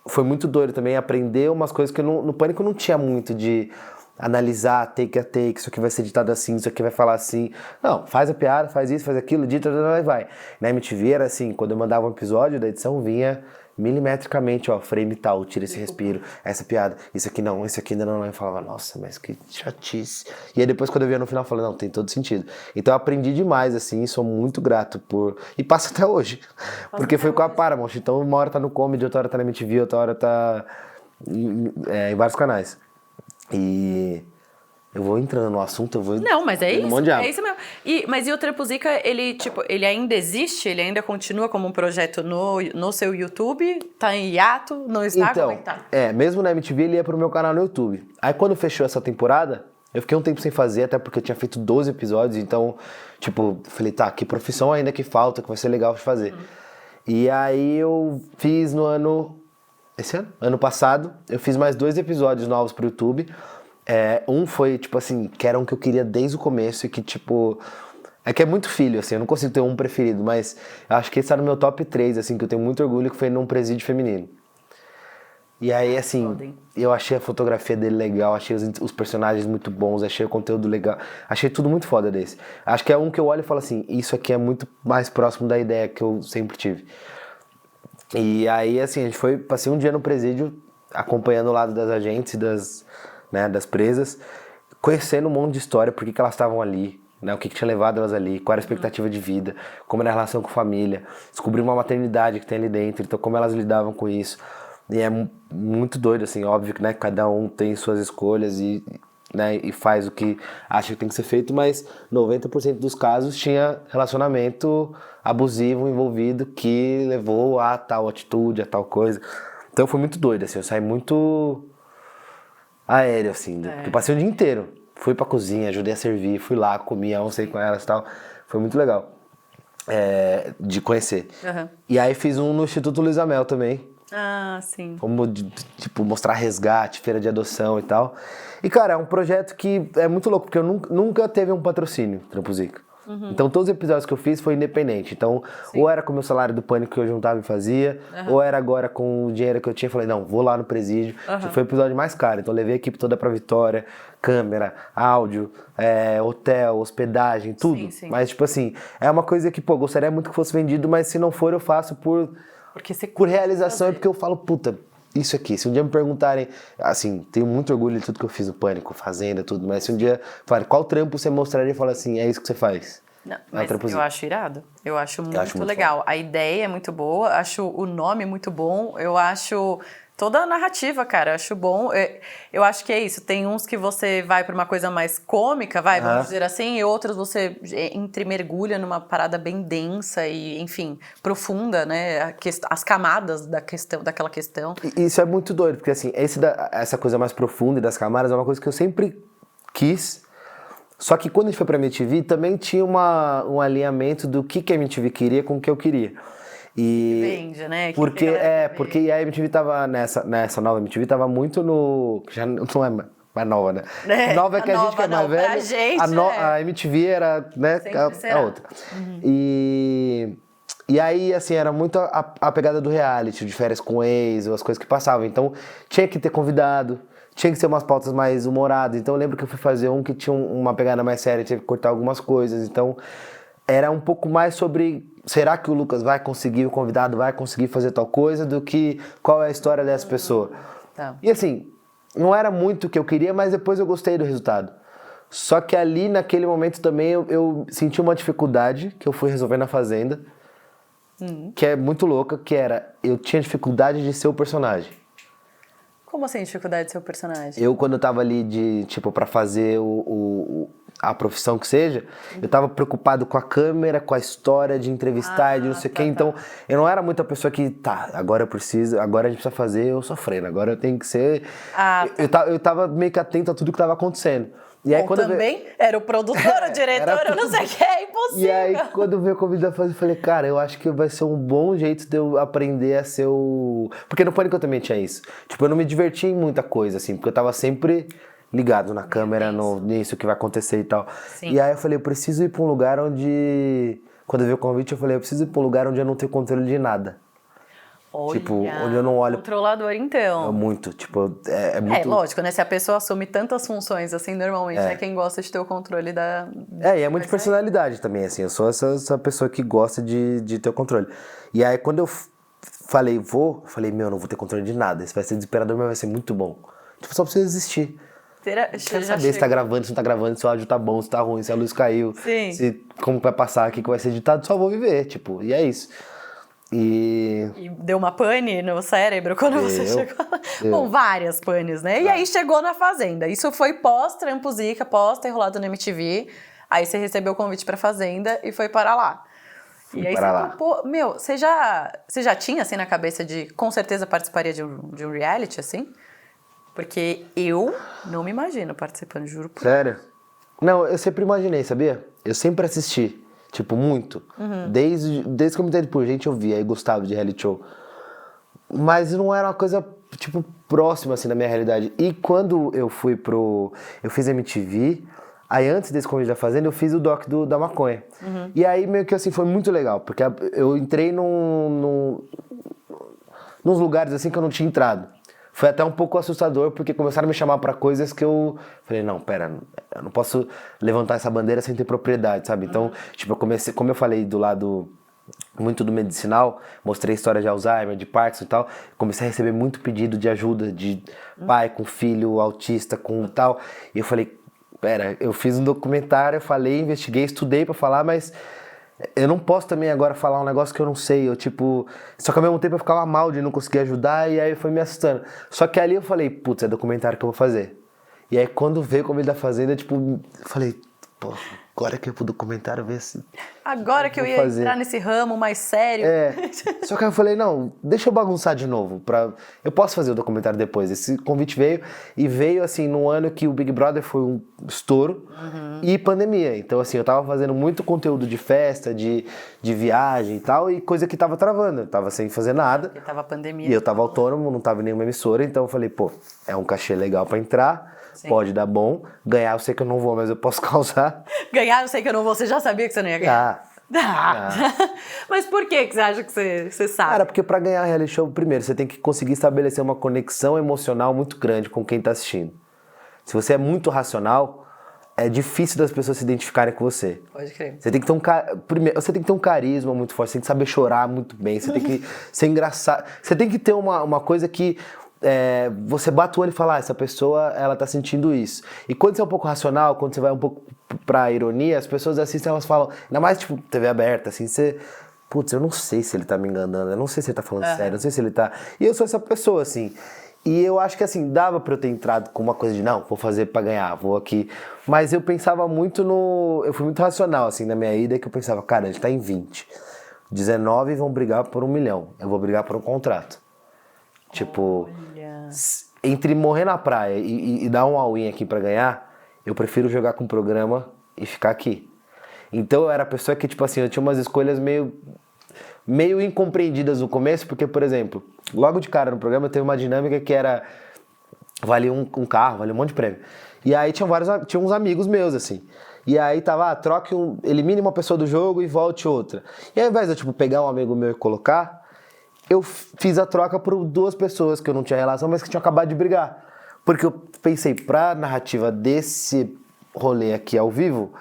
foi muito doido também aprender umas coisas que no Pânico não tinha muito de analisar take a take, isso aqui vai ser editado assim, isso aqui vai falar assim. Não, faz a piada, faz isso, faz aquilo, edita, vai. Na MTV era assim, quando eu mandava um episódio da edição, vinha milimetricamente, frame tal, tira esse respiro, essa piada, isso aqui não, isso aqui ainda não. Eu falava, nossa, mas que chatice. E aí depois quando eu via no final, eu falei, não, tem todo sentido. Então eu aprendi demais, assim, sou muito grato por... E passa até hoje, porque foi com a Paramount. Então uma hora tá no Comedy, outra hora tá na MTV, outra hora tá em vários canais. E eu vou entrando no assunto, eu vou... Não, mas é isso, um monte de água. é isso mesmo. Mas o Trampo Zica, ele ainda existe? Ele ainda continua como um projeto no seu YouTube? Tá em hiato? Não está? Então, Como é que tá? mesmo na MTV ele ia pro meu canal no YouTube. Aí quando fechou essa temporada, eu fiquei um tempo sem fazer, até porque eu tinha feito 12 episódios, então, tipo, falei, tá, que profissão ainda que falta, que vai ser legal de fazer. E aí eu fiz ano passado, eu fiz mais 2 episódios novos pro YouTube. Um foi, tipo assim, que era um que eu queria desde o começo e que, tipo... É que é muito filho, assim, eu não consigo ter um preferido, mas eu acho que esse era no meu top 3, assim, que eu tenho muito orgulho, que foi num presídio feminino. E aí, assim, eu achei a fotografia dele legal, achei os personagens muito bons, achei o conteúdo legal, achei tudo muito foda desse. Acho que é um que eu olho e falo assim, isso aqui é muito mais próximo da ideia que eu sempre tive. E aí, assim, a gente passei um dia no presídio, acompanhando o lado das agentes, das presas, conhecendo um monte de história, por que elas estavam ali, né, o que tinha levado elas ali, qual era a expectativa de vida, como era a relação com a família, descobrir uma maternidade que tem ali dentro, então como elas lidavam com isso. E é muito doido, assim, óbvio que, né, cada um tem suas escolhas e faz o que acha que tem que ser feito, mas 90% dos casos tinha relacionamento abusivo envolvido que levou a tal atitude, a tal coisa. Então foi muito doido, assim, eu saí muito aéreo, assim, porque eu passei o dia inteiro. fui pra cozinha, ajudei a servir, fui lá, comi, almocei com elas e tal. Foi muito legal de conhecer. Uhum. E aí fiz um no Instituto Luiza Mel também. Ah, sim. Como, tipo, mostrar resgate, feira de adoção e tal. E, cara, é um projeto que é muito louco, porque eu nunca teve um patrocínio, Trampo Zica. Então, todos os episódios que eu fiz foi independente. Então, ou era com o meu salário do Pânico que eu juntava e fazia, ou era agora com o dinheiro que eu tinha. Falei, não, vou lá no presídio. Que foi o episódio mais caro. Então, eu levei a equipe toda pra Vitória, câmera, áudio, hotel, hospedagem, tudo. Sim, sim. Mas, tipo assim, é uma coisa que, pô, gostaria muito que fosse vendido, mas se não for, eu faço por realização, é porque eu falo, puta, isso aqui. Se um dia me perguntarem, assim, tenho muito orgulho de tudo que eu fiz no Pânico, Fazenda, tudo, mas se um dia falarem, qual trampo você mostraria e falar assim, é isso que você faz? Não, mas eu acho irado. Eu acho muito legal. Foda. A ideia é muito boa, acho o nome muito bom, eu acho toda a narrativa, cara, eu acho bom. Eu acho que é isso. Tem uns que você vai pra uma coisa mais cômica, vamos dizer assim, e outros você entremergulha numa parada bem densa e, enfim, profunda, né? As camadas daquela questão. Isso é muito doido, porque assim, essa coisa mais profunda e das camadas é uma coisa que eu sempre quis. Só que quando a gente foi pra MTV, também tinha um alinhamento do que a MTV queria com o que eu queria. E vende, né? Porque a MTV tava nessa nova MTV tava muito no, já não é mais nova, né? Nova é que a gente que é mais velho. Pra gente, a MTV era, né, a outra. E aí, assim, era muito a pegada do reality, de férias com ex, ou as coisas que passavam. Então, tinha que ter convidado, tinha que ser umas pautas mais humoradas. Então, eu lembro que eu fui fazer um que tinha uma pegada mais séria, tinha que cortar algumas coisas. Então, era um pouco mais sobre, será que o Lucas vai conseguir, o convidado vai conseguir fazer tal coisa, do que qual é a história dessa pessoa. Tá. E assim, não era muito o que eu queria, mas depois eu gostei do resultado. Só que ali, naquele momento também, eu senti uma dificuldade que eu fui resolver na Fazenda, que é muito louca, que era, eu tinha dificuldade de ser o personagem. Como assim, dificuldade de ser o personagem? Eu, quando eu tava ali pra fazer a profissão que seja, eu tava preocupado com a câmera, com a história de entrevistar, de não sei o quê. Então, eu não era muita pessoa que, agora a gente precisa fazer eu sofrendo, agora eu tenho que ser... Eu tava meio que atento a tudo que tava acontecendo. E aí, quando também era o produtor, o diretor, eu não sei o que, é impossível. E aí, quando veio a convidada a fazer, eu falei, cara, eu acho que vai ser um bom jeito de eu aprender a ser o... Porque no Pânico eu também tinha isso. Tipo, eu não me divertia em muita coisa, assim, porque eu tava sempre ligado na câmera, nisso que vai acontecer e tal. Sim. E aí eu falei, eu preciso ir pra um lugar onde... Quando eu vi o convite, eu falei, eu preciso ir pra um lugar onde eu não tenho controle de nada. Olha, tipo, onde eu não olho... Controlador, então. É muito, tipo, é muito... Lógico, né? Se a pessoa assume tantas funções, assim, normalmente é quem gosta de ter o controle da... E é muito personalidade também, assim. Eu sou essa pessoa que gosta de ter o controle. E aí, quando eu falei, meu, não vou ter controle de nada. Isso vai ser desesperador, mas vai ser muito bom. Tipo, só precisa existir. Quero saber se tá gravando, se não tá gravando, se o áudio tá bom, se tá ruim, se a luz caiu. Sim. Como vai passar, o que vai ser editado, só vou viver, tipo, e é isso. E deu uma pane no cérebro quando você chegou. Bom, várias panes, né? E aí chegou na Fazenda. Isso foi pós-Trampo Zica, pós ter rolado na MTV. Aí você recebeu o convite pra Fazenda e foi para lá. E aí você topou. Meu, você já tinha assim na cabeça de com certeza participaria de um reality assim? Porque eu não me imagino participando, juro por Deus. Sério? Não, eu sempre imaginei, sabia? Eu sempre assisti. Tipo, muito. Desde que eu me entendo por gente, eu via e gostava de reality show. Mas não era uma coisa, tipo, próxima, assim, da minha realidade. E quando eu fiz MTV, aí antes desse convite da Fazenda, eu fiz o doc da maconha. E aí, meio que assim, foi muito legal. Porque eu entrei nos lugares, assim, que eu não tinha entrado. Foi até um pouco assustador, porque começaram a me chamar pra coisas que eu falei, não, pera, eu não posso levantar essa bandeira sem ter propriedade, sabe? Então, tipo, eu comecei, como eu falei do lado muito do medicinal, mostrei história de Alzheimer, de Parkinson e tal, comecei a receber muito pedido de ajuda de pai com filho autista, com tal, e eu falei, pera, eu fiz um documentário, eu falei, investiguei, estudei pra falar, mas... eu não posso também agora falar um negócio que eu não sei, só que ao mesmo tempo eu ficava mal de não conseguir ajudar e aí foi me assustando. Só que ali eu falei, putz, é documentário que eu vou fazer. E aí quando veio o convite da Fazenda, tipo, eu falei, pô, agora que eu pro documentário ver se... Agora que eu ia entrar nesse ramo mais sério. Só que aí eu falei, não, deixa eu bagunçar de novo. Eu posso fazer o documentário depois. Esse convite veio assim, num ano que o Big Brother foi um estouro e pandemia. Então assim, eu tava fazendo muito conteúdo de festa, de viagem e tal, e coisa que tava travando. Eu tava sem fazer nada. Porque tava pandemia. E eu tava autônomo, não tava em nenhuma emissora, então eu falei, pô, é um cachê legal pra entrar, pode dar bom. Ganhar eu sei que eu não vou, mas eu posso causar. Ganhar eu sei que eu não vou, você já sabia que você não ia ganhar. Mas por que você acha que você sabe? Cara, porque pra ganhar reality show, primeiro, você tem que conseguir estabelecer uma conexão emocional muito grande com quem tá assistindo. Se você é muito racional, é difícil das pessoas se identificarem com você. Pode crer. Você tem que ter primeiro, você tem que ter um carisma muito forte, você tem que saber chorar muito bem, você tem que ser engraçado. Você tem que ter uma coisa que você bate o olho e fala, essa pessoa, ela tá sentindo isso. E quando você é um pouco racional, quando você vai um pouco pra ironia, as pessoas assistem, elas falam, ainda mais tipo TV aberta, assim, você... Putz, eu não sei se ele tá me enganando, eu não sei se ele tá falando sério, eu não sei se ele tá... E eu sou essa pessoa, assim. E eu acho que, assim, dava pra eu ter entrado com uma coisa de, não, vou fazer pra ganhar, vou aqui. Mas eu pensava muito no... Eu fui muito racional, assim, na minha ida, que eu pensava, cara, ele tá em 20. 19 vão brigar por 1 milhão. Eu vou brigar por um contrato. Tipo, entre morrer na praia e dar um all-in aqui pra ganhar, eu prefiro jogar com o programa e ficar aqui. Então eu era a pessoa que, tipo assim, eu tinha umas escolhas meio incompreendidas no começo, porque, por exemplo, logo de cara no programa teve uma dinâmica que era, valia um carro, valia um monte de prêmio. E aí tinha uns amigos meus, assim. E aí tava, elimine uma pessoa do jogo e volte outra. E ao invés de eu, tipo, pegar um amigo meu e colocar, eu fiz a troca por 2 pessoas que eu não tinha relação, mas que tinham acabado de brigar. Porque eu pensei, pra narrativa desse rolê aqui ao vivo,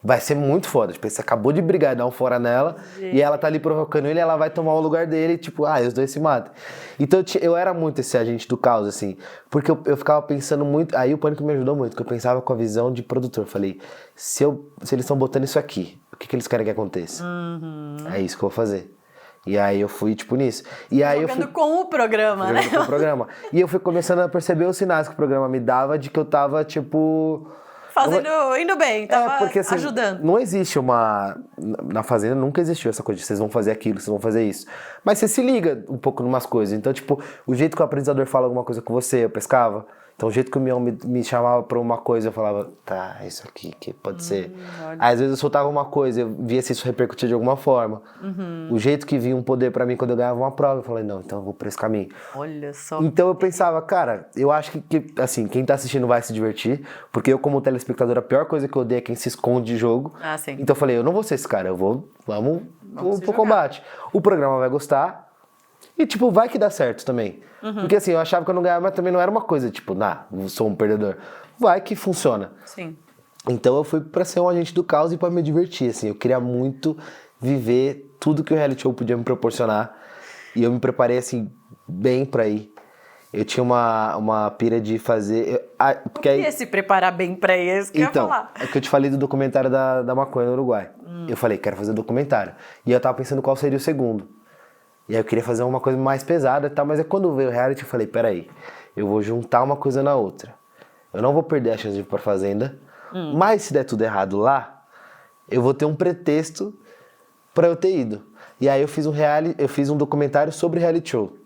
vai ser muito foda. Tipo, você acabou de brigar e dar um fora nela, e ela tá ali provocando ele, ela vai tomar o lugar dele, tipo, os dois se matam. Então eu era muito esse agente do caos, assim, porque eu ficava pensando muito, aí o Pânico me ajudou muito, porque eu pensava com a visão de produtor. Eu falei, se eles estão botando isso aqui, o que eles querem que aconteça? É isso que eu vou fazer. E aí eu fui, tipo, nisso. E aí jogando com o programa, né? Com o programa. E eu fui começando a perceber os sinais que o programa me dava de que eu tava, tipo... indo bem, tava porque, assim, ajudando. Não existe na Fazenda nunca existiu essa coisa de vocês vão fazer aquilo, vocês vão fazer isso. Mas você se liga um pouco em umas coisas. Então, tipo, o jeito que o apresentador fala alguma coisa com você, eu pescava. Então, o jeito que o Mion me chamava pra uma coisa, eu falava, tá, isso aqui que pode ser. Aí, às vezes eu soltava uma coisa, eu via se isso repercutia de alguma forma. O jeito que vinha um poder pra mim quando eu ganhava uma prova, eu falei, não, então eu vou por esse caminho. Olha só. Então eu pensava, cara, eu acho que assim, quem tá assistindo vai se divertir, porque eu como telespectador, a pior coisa que eu odeio é quem se esconde de jogo. Sim. Então eu falei, eu não vou ser esse cara, vamos pro combate. O programa vai gostar e, tipo, vai que dá certo também. Porque assim, eu achava que eu não ganhava, mas também não era uma coisa, tipo, sou um perdedor. Vai que funciona. Sim. Então eu fui pra ser um agente do caos e pra me divertir, assim. Eu queria muito viver tudo que o reality show podia me proporcionar. E eu me preparei, assim, bem pra ir. Eu tinha uma pira de fazer... O que é se preparar bem pra isso que eu ia falar? É que eu te falei do documentário da maconha no Uruguai. Eu falei, quero fazer documentário. E eu tava pensando qual seria o segundo. E aí eu queria fazer uma coisa mais pesada e tal, mas quando veio o reality eu falei, peraí, eu vou juntar uma coisa na outra. Eu não vou perder a chance de ir pra Fazenda, mas se der tudo errado lá, eu vou ter um pretexto pra eu ter ido. E aí eu fiz um documentário sobre reality show.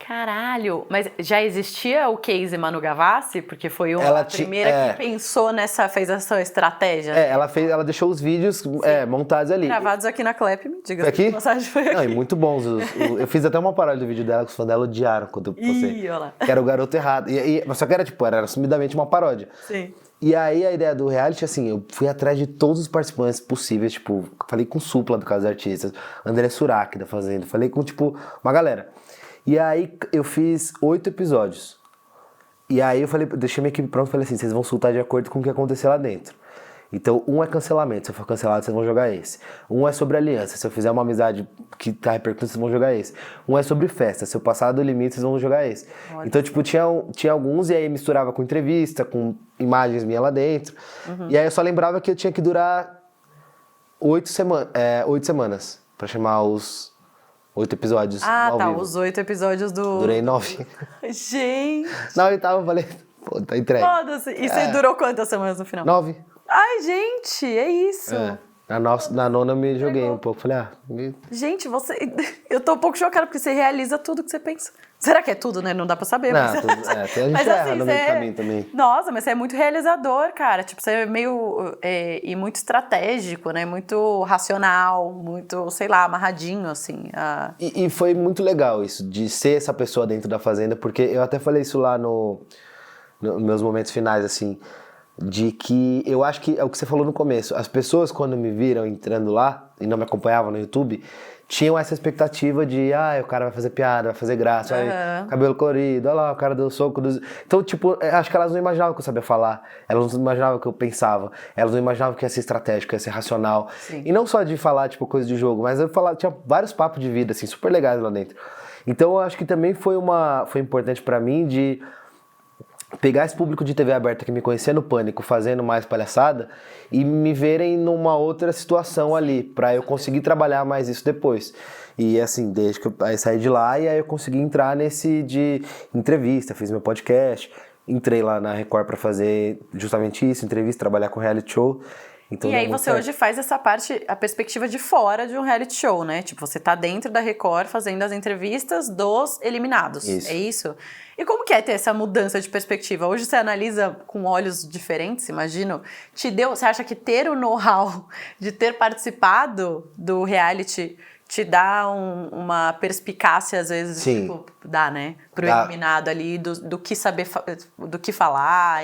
Caralho, mas já existia o case Manu Gavassi? Porque foi a primeira que pensou fez essa estratégia. Ela deixou os vídeos montados ali. Gravados aqui na Clep, me diga. Aqui? Passagem foi aqui. Não, e muito bons. Eu fiz até uma paródia do vídeo dela, que os fãs dela odiaram quando eu postei. Olha lá. Que era o garoto errado. Mas só que era assumidamente uma paródia. Sim. E aí a ideia do reality, assim, eu fui atrás de todos os participantes possíveis, tipo, falei com o Supla do Caso dos Artistas, André Surak da Fazenda, falei com, tipo, uma galera. E aí eu fiz 8 episódios. E aí eu deixei minha equipe pronta e falei assim, vocês vão soltar de acordo com o que acontecer lá dentro. Então, um é cancelamento, se eu for cancelado, vocês vão jogar esse. Um é sobre aliança, se eu fizer uma amizade que tá repercutindo, vocês vão jogar esse. Um é sobre festa, se eu passar do limite, vocês vão jogar esse. Olha. Então, tipo, tinha alguns, e aí misturava com entrevista, com imagens minhas lá dentro. E aí eu só lembrava que eu tinha que durar 8 semanas pra chamar os 8 episódios ao vivo. Os 8 episódios do... Durei 9. Gente! Na oitava eu falei, pô, tá entregue. Foda-se. E você durou quantas semanas no final? 9. Ai, gente, é isso. Na nona eu me joguei um pouco. Falei, Gente, eu tô um pouco chocada, porque você realiza tudo que você pensa. Será que é tudo, né? Não dá pra saber. Não, mas... a gente mas erra assim, no meio do caminho também. Nossa, mas você é muito realizador, cara. Tipo, você é meio... e muito estratégico, né? Muito racional, muito, sei lá, amarradinho, assim. E foi muito legal isso, de ser essa pessoa dentro da Fazenda, porque eu até falei isso lá nos meus momentos finais, assim, de que eu acho que é o que você falou no começo. As pessoas, quando me viram entrando lá e não me acompanhavam no YouTube, tinham essa expectativa de, o cara vai fazer piada, vai fazer graça, vai cabelo colorido, olha lá, o cara deu soco. Então, tipo, acho que elas não imaginavam que eu sabia falar, elas não imaginavam que eu pensava, elas não imaginavam que ia ser estratégico, ia ser racional. Sim. E não só de falar, tipo, coisa de jogo, mas tinha vários papos de vida, assim, super legais lá dentro. Então, eu acho que também foi importante pra mim de pegar esse público de TV aberta que me conhecia no Pânico, fazendo mais palhaçada, e me verem numa outra situação ali, pra eu conseguir trabalhar mais isso depois. E assim, desde que eu saí de lá, e aí eu consegui entrar nesse de entrevista, fiz meu podcast, entrei lá na Record pra fazer justamente isso, entrevista, trabalhar com reality show. Então, e aí você hoje faz essa parte, a perspectiva de fora de um reality show, né? Tipo, você tá dentro da Record fazendo as entrevistas dos eliminados. Isso. É isso? E como que é ter essa mudança de perspectiva? Hoje você analisa com olhos diferentes, imagino. Você acha que ter o know-how de ter participado do reality te dá uma perspicácia, às vezes, Sim. tipo, dá, né? Pro eliminado ali, do que saber, do que falar.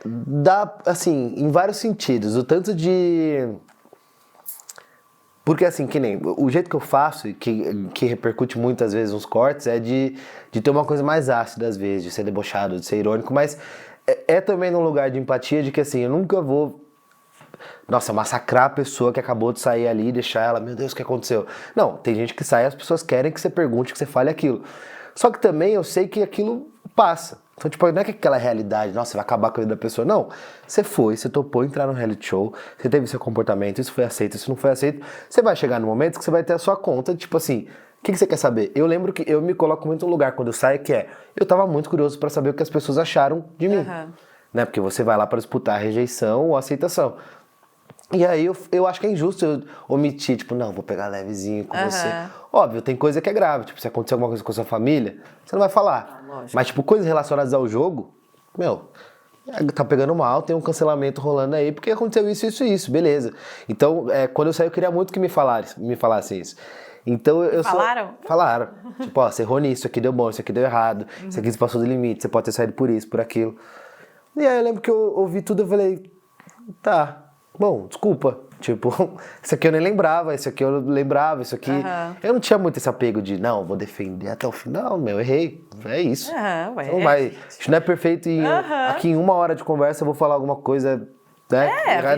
Dá, assim, em vários sentidos. O tanto de... Porque, assim, que nem... O jeito que eu faço, e que repercute muitas vezes nos cortes, é de ter uma coisa mais ácida, às vezes, de ser debochado, de ser irônico, mas é também num lugar de empatia de que, assim, eu nunca vou... Nossa, massacrar a pessoa que acabou de sair ali e deixar ela, meu Deus, o que aconteceu? Não, tem gente que sai e as pessoas querem que você pergunte, que você fale aquilo. Só que também eu sei que aquilo passa. Então, tipo, não é que aquela realidade, nossa, vai acabar com a vida da pessoa. Não, você topou entrar no reality show, você teve seu comportamento, isso foi aceito, isso não foi aceito. Você vai chegar no momento que você vai ter a sua conta, tipo assim, o que você quer saber? Eu lembro que eu me coloco muito no lugar quando eu saio, eu tava muito curioso pra saber o que as pessoas acharam de mim. Né? Porque você vai lá pra disputar a rejeição ou a aceitação. E aí eu acho que é injusto eu omitir, tipo, não, vou pegar levezinho com você. Óbvio, tem coisa que é grave, tipo, se acontecer alguma coisa com a sua família, você não vai falar. Mas, tipo, coisas relacionadas ao jogo, tá pegando mal, tem um cancelamento rolando aí, porque aconteceu isso, beleza. Então, quando eu saí, eu queria muito que me falassem isso. Então, Falaram? Falaram. Tipo, ó, você errou nisso, isso aqui deu bom, isso aqui deu errado, isso aqui você passou do limite, você pode ter saído por isso, por aquilo. E aí eu lembro que eu ouvi tudo e falei, tá... Bom, desculpa, tipo, isso aqui eu nem lembrava, isso aqui eu lembrava, isso aqui... Eu não tinha muito esse apego de, não, vou defender até o final, errei, é isso. Você não vai, isso não é perfeito e aqui em 1 hora de conversa eu vou falar alguma coisa, né?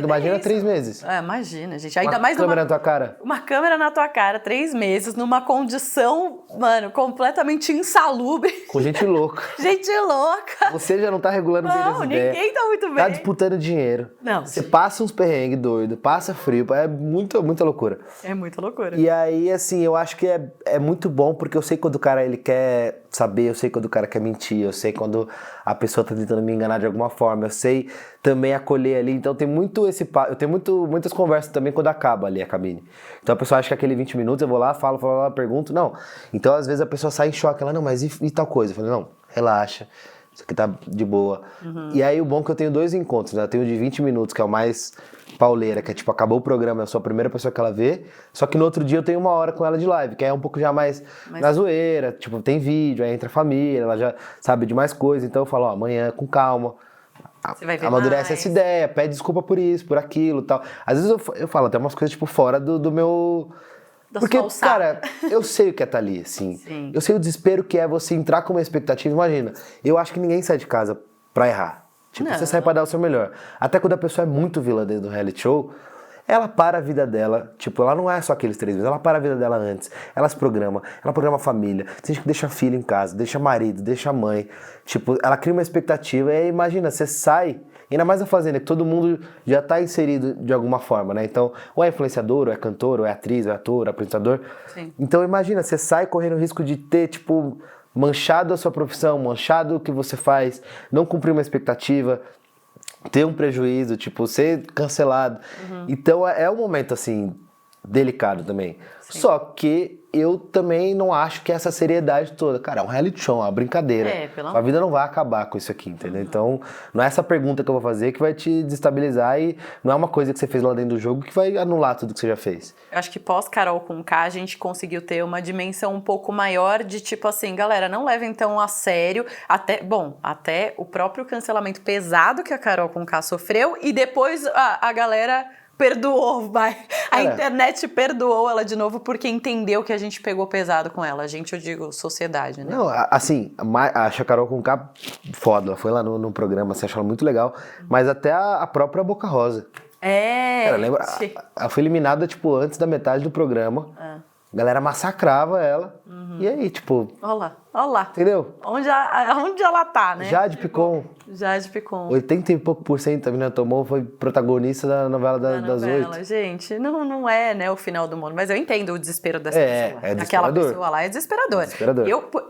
Imagina 3 meses. Imagina, gente, ainda uma mais câmera na tua cara. Uma câmera na tua cara, 3 meses, numa condição, mano, completamente insalubre. Com gente louca. Gente louca. Você já não tá regulando bem as ideias. Ninguém tá muito bem. Tá disputando dinheiro. Não. Você passa uns perrengues doidos, passa frio, é muita loucura. É muita loucura. E aí, assim, eu acho que é muito bom, porque eu sei quando o cara ele quer saber, eu sei quando o cara quer mentir, eu sei quando a pessoa tá tentando me enganar de alguma forma, eu sei também acolher ali, então tem muito eu tenho muitas conversas também quando acaba ali a cabine. Então a pessoa acha que aquele 20 minutos eu vou lá, falo, pergunto, não. Então às vezes a pessoa sai em choque, ela, não, mas e tal coisa? Eu falei, não, relaxa, isso aqui tá de boa. E aí o bom é que eu tenho 2 encontros, né? Eu tenho o de 20 minutos, que é o mais pauleira, que é tipo, acabou o programa, eu sou a primeira pessoa que ela vê, só que no outro dia eu tenho 1 hora com ela de live, que é um pouco já mais na zoeira, tipo, tem vídeo, aí entra a família, ela já sabe de mais coisas, então eu falo, ó, amanhã com calma, você vai ver amadurece mais. essa ideia, pede desculpa por isso, por aquilo e tal. Às vezes eu falo até umas coisas, tipo, fora do meu... Porque, cara, eu sei o que é estar ali, assim. Sim. Eu sei o desespero que é você entrar com uma expectativa. Imagina, eu acho que ninguém sai de casa pra errar. Tipo, você sai pra dar o seu melhor. Até quando a pessoa é muito vilã dentro do reality show, ela para a vida dela, tipo, ela não é só aqueles 3 meses, ela para a vida dela antes, ela programa a família, tem gente que deixa filho em casa, deixa marido, deixa mãe, tipo, ela cria uma expectativa, e aí imagina, você sai, ainda mais na Fazenda, que todo mundo já tá inserido de alguma forma, né, então, ou é influenciador, ou é cantor, ou é atriz, ou é ator, ou é apresentador, Sim. Então imagina, você sai correndo o risco de ter, tipo, manchado a sua profissão, manchado o que você faz, não cumprir uma expectativa. ter um prejuízo, tipo, ser cancelado. Então é um momento, assim, delicado também. Só que eu também não acho que essa seriedade toda. Cara, é um reality show, é uma brincadeira. Sua vida não vai acabar com isso aqui, entendeu? Então, não é essa pergunta que eu vou fazer que vai te desestabilizar e não é uma coisa que você fez lá dentro do jogo que vai anular tudo que você já fez. Eu acho que pós Carol com K, a gente conseguiu ter uma dimensão um pouco maior de tipo assim, galera, não levem tão a sério, até o próprio cancelamento pesado que a Carol com K sofreu e depois a galera perdoou, vai. A internet perdoou ela de novo porque entendeu que a gente pegou pesado com ela. A gente, eu digo, sociedade, né? Não, assim, a Carol com K, foda, ela foi lá no programa, você achou ela muito legal, mas até a própria Boca Rosa. Cara, lembra? Ela foi eliminada, tipo, antes da metade do programa. A galera massacrava ela. E aí, tipo... Olha lá. Entendeu? Onde ela tá, né? Jade Picon. 80 e pouco por cento da menina tomou, foi protagonista da novela das 8. Gente, não é, né, o final do mundo. Mas eu entendo o desespero dessa pessoa. É Daquela desesperador. pessoa lá é desesperador.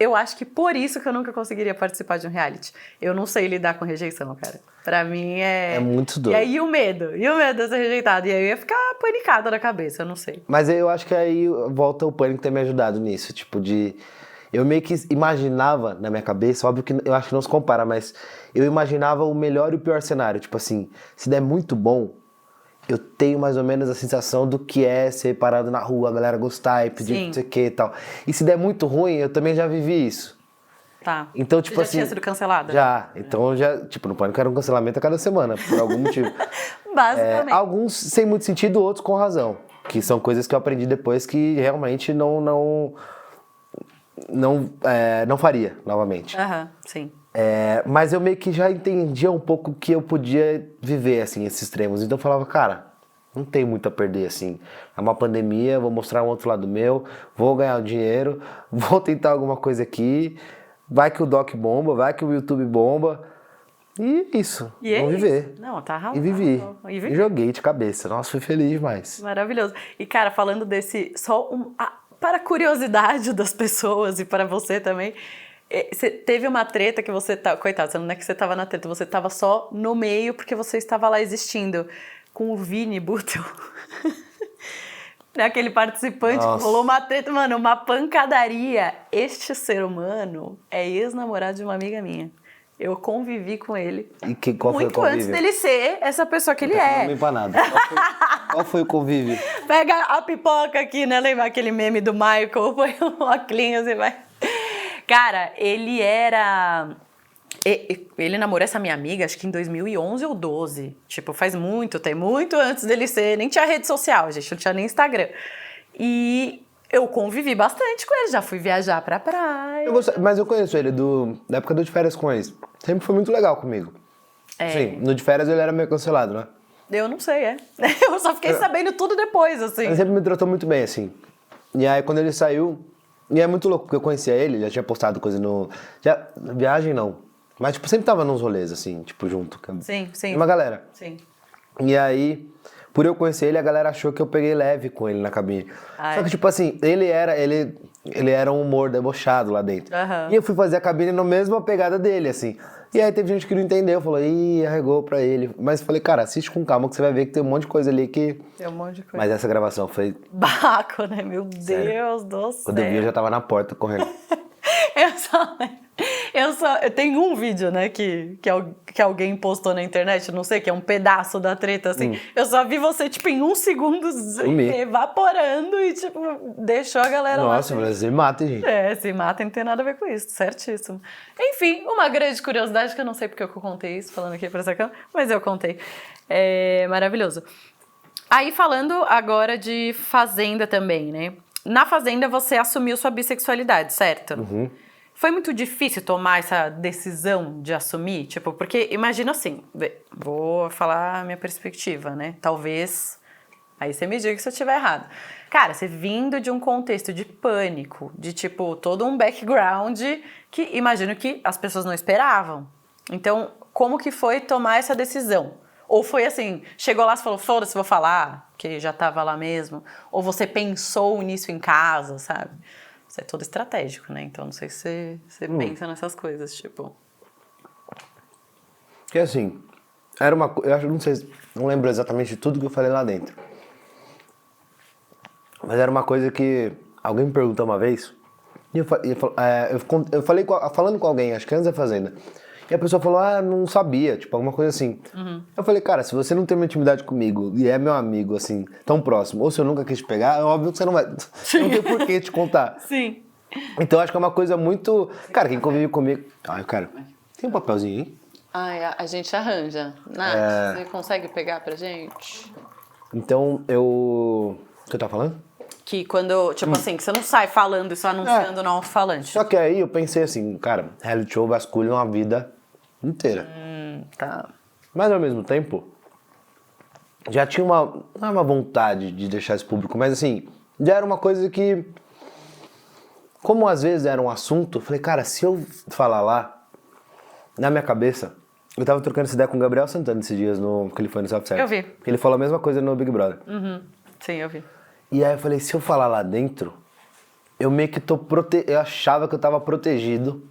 Eu acho que por isso que eu nunca conseguiria participar de um reality. Eu não sei lidar com rejeição, cara. Pra mim é... É muito doido. E aí o medo de ser rejeitado. E aí eu ia ficar panicada na cabeça, eu não sei. Mas eu acho que aí volta o Pânico ter me ajudado nisso, tipo de... Eu meio que imaginava na minha cabeça, óbvio que eu acho que não se compara, mas eu imaginava o melhor e o pior cenário. Tipo assim, se der muito bom, eu tenho mais ou menos a sensação do que é ser parado na rua, a galera gostar e pedir não sei o que e tal. E se der muito ruim, eu também já vivi isso. Tá. Então, tipo Você já assim... tinha sido cancelada? Já. Então, tipo, no Pânico era um cancelamento a cada semana, por algum motivo. Basicamente. Alguns sem muito sentido, outros com razão. Que são coisas que eu aprendi depois que realmente não faria novamente. Sim. Mas eu meio que já entendia um pouco que eu podia viver, assim, esses extremos. Então eu falava, cara, não tem muito a perder, assim. É uma pandemia, vou mostrar um outro lado meu, vou ganhar o dinheiro, vou tentar alguma coisa aqui, vai que o Doc bomba, vai que o YouTube bomba. E isso, vamos viver. Não, tá arrasado. E vivi. E joguei de cabeça. Nossa, fui feliz demais. Maravilhoso. E, cara, falando desse... para a curiosidade das pessoas e para você também, você teve uma treta que você... Coitado, não é que você tava na treta, você tava só no meio porque você estava lá existindo. Com o Vini Butel. Aquele participante que rolou uma treta, mano, uma pancadaria. Este ser humano é ex-namorado de uma amiga minha. Eu convivi com ele Qual foi o muito convívio? antes dele ser essa pessoa que ele é. Não empanado. Qual foi o convívio? Pega a pipoca aqui, né? Lembra aquele meme do Michael? Põe um óculos e vai. Cara, ele era... Ele namorou essa minha amiga, acho que em 2011 ou 12. Tipo, faz muito tempo. Muito antes dele ser... Nem tinha rede social, gente. Não tinha nem Instagram. E... eu convivi bastante com ele, já fui viajar pra praia. Mas eu conheço ele da época do De Férias com eles. Sempre foi muito legal comigo. Sim, no De Férias ele era meio cancelado, né? Eu não sei, Eu só fiquei sabendo tudo depois, assim. Ele sempre me tratou muito bem, assim. E aí quando ele saiu... E é muito louco, porque eu conhecia ele, já tinha postado coisa no... Viagem não. Mas, tipo, sempre tava nos rolês, assim, tipo, junto. Sim. Uma galera. Sim. E aí... Por eu conhecer ele, a galera achou que eu peguei leve com ele na cabine. Só que, tipo assim, ele era um humor debochado lá dentro. E eu fui fazer a cabine na mesma pegada dele, assim. E aí teve gente que não entendeu, falou, ih, arregou pra ele. Mas eu falei, cara, assiste com calma que você vai ver que tem um monte de coisa ali que... Tem um monte de coisa. Mas essa gravação foi... Baco, né? Meu Deus do céu. Quando eu vi, eu já tava na porta correndo. Eu tenho um vídeo, né, que alguém postou na internet, não sei, que é um pedaço da treta, assim. Eu só vi você, tipo, em 1 segundo evaporando e, tipo, deixou a galera lá. Nossa, mas se mata, gente. Se mata, não tem nada a ver com isso, certíssimo. Enfim, uma grande curiosidade, que eu não sei porque eu contei isso, falando aqui pra essa câmera, mas eu contei. Maravilhoso. Aí, falando agora de Fazenda também, né? Na Fazenda, você assumiu sua bissexualidade, certo? Foi muito difícil tomar essa decisão de assumir? Tipo, porque imagina assim, vou falar a minha perspectiva, né? Talvez, aí você me diga se eu estiver errado. Cara, você vindo de um contexto de pânico, de tipo, todo um background que imagino que as pessoas não esperavam. Então, como que foi tomar essa decisão? Ou foi assim, chegou lá e falou, foda-se, vou falar, que já tava lá mesmo. Ou você pensou nisso em casa, sabe? Você é todo estratégico, né? Então, não sei se você pensa nessas coisas, tipo... Porque assim, Era uma coisa, eu acho, não sei, não lembro exatamente de tudo que eu falei lá dentro. Mas era uma coisa que alguém me perguntou uma vez, e eu falei falando com alguém, acho que antes da Fazenda, e a pessoa falou, não sabia, tipo, alguma coisa assim. Eu falei, cara, se você não tem uma intimidade comigo e é meu amigo, assim, tão próximo, ou se eu nunca quis te pegar, é óbvio que você não vai, não tem por que te contar. Sim. Então acho que é uma coisa muito, cara, quem convive comigo, cara, tem um papelzinho aí? Ai, a gente arranja. Nath, você consegue pegar pra gente? Então o que eu tava falando? Que quando, tipo assim, que você não sai falando e só anunciando no alto-falante. Só que aí eu pensei assim, cara, reality show vasculha uma vida inteira. Tá. Mas ao mesmo tempo, já tinha não é uma vontade de deixar esse público, mas assim, já era uma coisa que, como às vezes era um assunto, eu falei, cara, se eu falar lá, na minha cabeça, eu tava trocando essa ideia com o Gabriel Santana esses dias, que ele foi no South Side. Eu vi. Ele falou a mesma coisa no Big Brother. Sim, eu vi. E aí eu falei, se eu falar lá dentro, eu meio que eu achava que eu tava protegido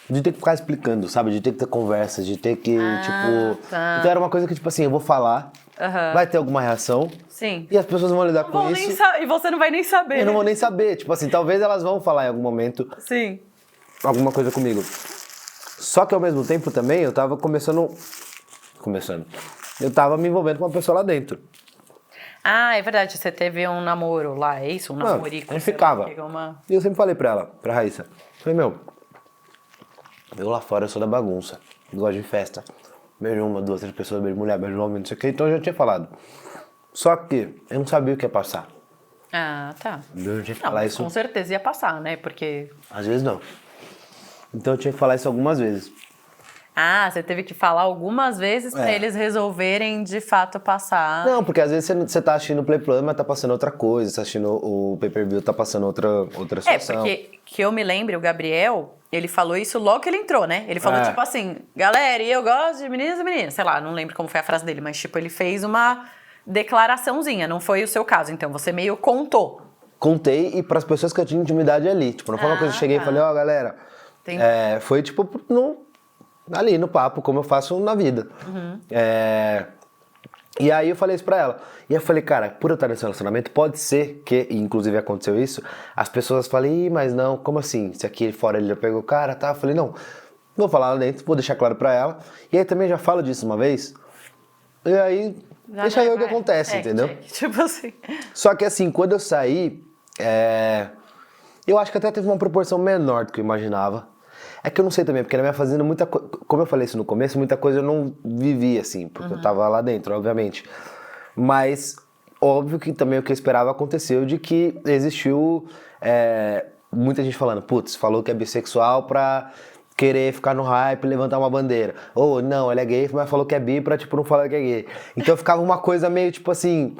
de ter que ficar explicando, sabe? De ter que ter conversas, de ter que, tá. Então era uma coisa que, tipo assim, eu vou falar, vai ter alguma reação. Sim. E as pessoas vão lidar com isso. E você não vai nem saber. Eu não vou nem saber. Tipo assim, talvez elas vão falar em algum momento Sim. alguma coisa comigo. Só que ao mesmo tempo também eu tava começando. Eu tava me envolvendo com uma pessoa lá dentro. Ah, é verdade, você teve um namoro lá, é isso? Um namorico? A gente ficava. Uma... E eu sempre falei pra ela, pra Raíssa. Falei, eu lá fora eu sou da bagunça. Eu gosto de festa. Beijo uma, duas, três pessoas, beijo mulher, beijo homem, não sei o que. Então eu já tinha falado. Só que eu não sabia o que ia passar. Ah, tá. Eu tinha que Não, falar mas isso. com certeza ia passar, né? Porque... Às vezes não. Então eu tinha que falar isso algumas vezes. Ah, você teve que falar algumas vezes pra eles resolverem de fato passar. Não, porque às vezes você tá assistindo o Play Plus, mas tá passando outra coisa. Você tá assistindo o Pay-Per-View, tá passando outra situação. Porque que eu me lembre, o Gabriel, ele falou isso logo que ele entrou, né? Ele falou tipo assim, galera, eu gosto de meninas e meninas. Sei lá, não lembro como foi a frase dele, mas tipo, ele fez uma declaraçãozinha, não foi o seu caso. Então você meio contou. Contei e pras pessoas que eu tinha intimidade ali. Tipo, não foi uma coisa que eu cheguei e falei, galera... foi tipo ali no papo, como eu faço na vida. E aí eu falei isso pra ela. E eu falei, cara, por eu estar nesse relacionamento, pode ser que, e inclusive aconteceu isso, as pessoas falem, mas não, como assim? Se aqui fora ele já pegou o cara, tá? Eu falei, não, vou falar lá dentro, vou deixar claro pra ela. E aí também já falo disso uma vez. E aí, deixa aí o que acontece, entendeu? Tipo assim. Só que assim, quando eu saí, eu acho que até teve uma proporção menor do que eu imaginava. É que eu não sei também, porque na minha fazenda muita coisa, como eu falei isso no começo, muita coisa eu não vivi assim, porque eu tava lá dentro, obviamente. Mas óbvio que também o que eu esperava aconteceu, de que existiu muita gente falando, putz, falou que é bissexual pra querer ficar no hype e levantar uma bandeira. Ou não, ele é gay, mas falou que é bi pra tipo não falar que é gay. Então ficava uma coisa meio tipo assim...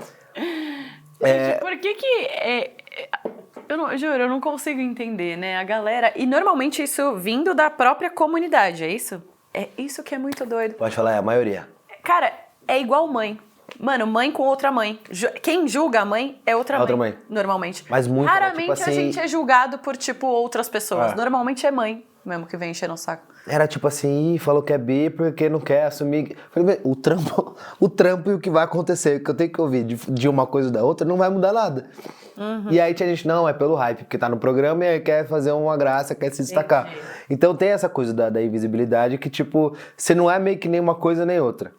Gente, por que eu juro, eu não consigo entender, né? A galera... E normalmente isso vindo da própria comunidade, é isso? É isso que é muito doido. Pode falar, é a maioria. Cara, é igual mãe. Mano, mãe com outra mãe. Quem julga a mãe é outra mãe. Normalmente. Mas muito, raramente tipo assim... a gente é julgado por, tipo, outras pessoas. Normalmente é mãe mesmo que vem enchendo o saco. Era tipo assim, falou que é bi porque não quer assumir. Falei, o trampo e o que vai acontecer, que eu tenho que ouvir de uma coisa ou da outra, não vai mudar nada. E aí tinha gente, não, é pelo hype, porque tá no programa e aí quer fazer uma graça, quer se destacar. Então tem essa coisa da invisibilidade que, tipo, você não é meio que nem uma coisa nem outra,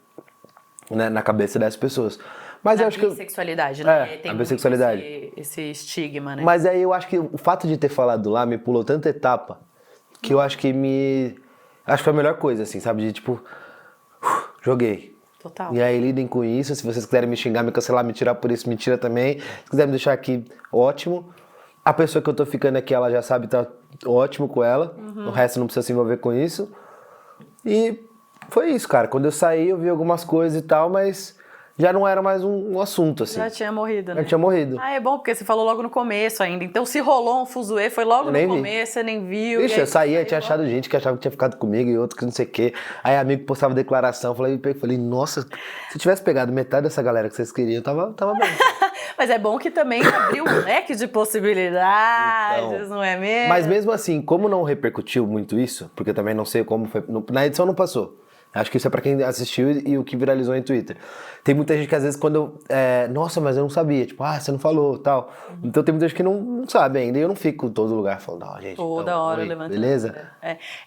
né, na cabeça das pessoas. Mas eu acho que... A bissexualidade, né? Tem a bissexualidade. Esse estigma, né? Mas aí eu acho que o fato de ter falado lá me pulou tanta etapa que eu acho que acho que foi a melhor coisa, assim, sabe? De tipo, joguei. Total. E aí lidem com isso. Se vocês quiserem me xingar, me cancelar, me tirar por isso, me tira também. Se quiserem me deixar aqui, ótimo. A pessoa que eu tô ficando aqui, ela já sabe, tá ótimo com ela. O resto não precisa se envolver com isso. E foi isso, cara. Quando eu saí, eu vi algumas coisas e tal, mas já não era mais um assunto, assim. Já tinha morrido, né? Já tinha morrido. Ah, é bom, porque você falou logo no começo ainda. Então, se rolou um fuzuê, foi logo no começo, você nem viu. Ixi, eu saía, tinha achado gente que achava que tinha ficado comigo e outro que não sei o quê. Aí amigo postava declaração, falei, nossa, se eu tivesse pegado metade dessa galera que vocês queriam, tava bem. Mas é bom que também abriu um leque de possibilidades, Então, não é mesmo? Mas mesmo assim, como não repercutiu muito isso, porque eu também não sei como foi, na edição não passou. Acho que isso é pra quem assistiu e o que viralizou em Twitter. Tem muita gente que às vezes quando nossa, mas eu não sabia, tipo, você não falou, tal. Então tem muita gente que não sabe ainda, e eu não fico em todo lugar falando, não, gente, Toda então, hora oi, levantando. beleza?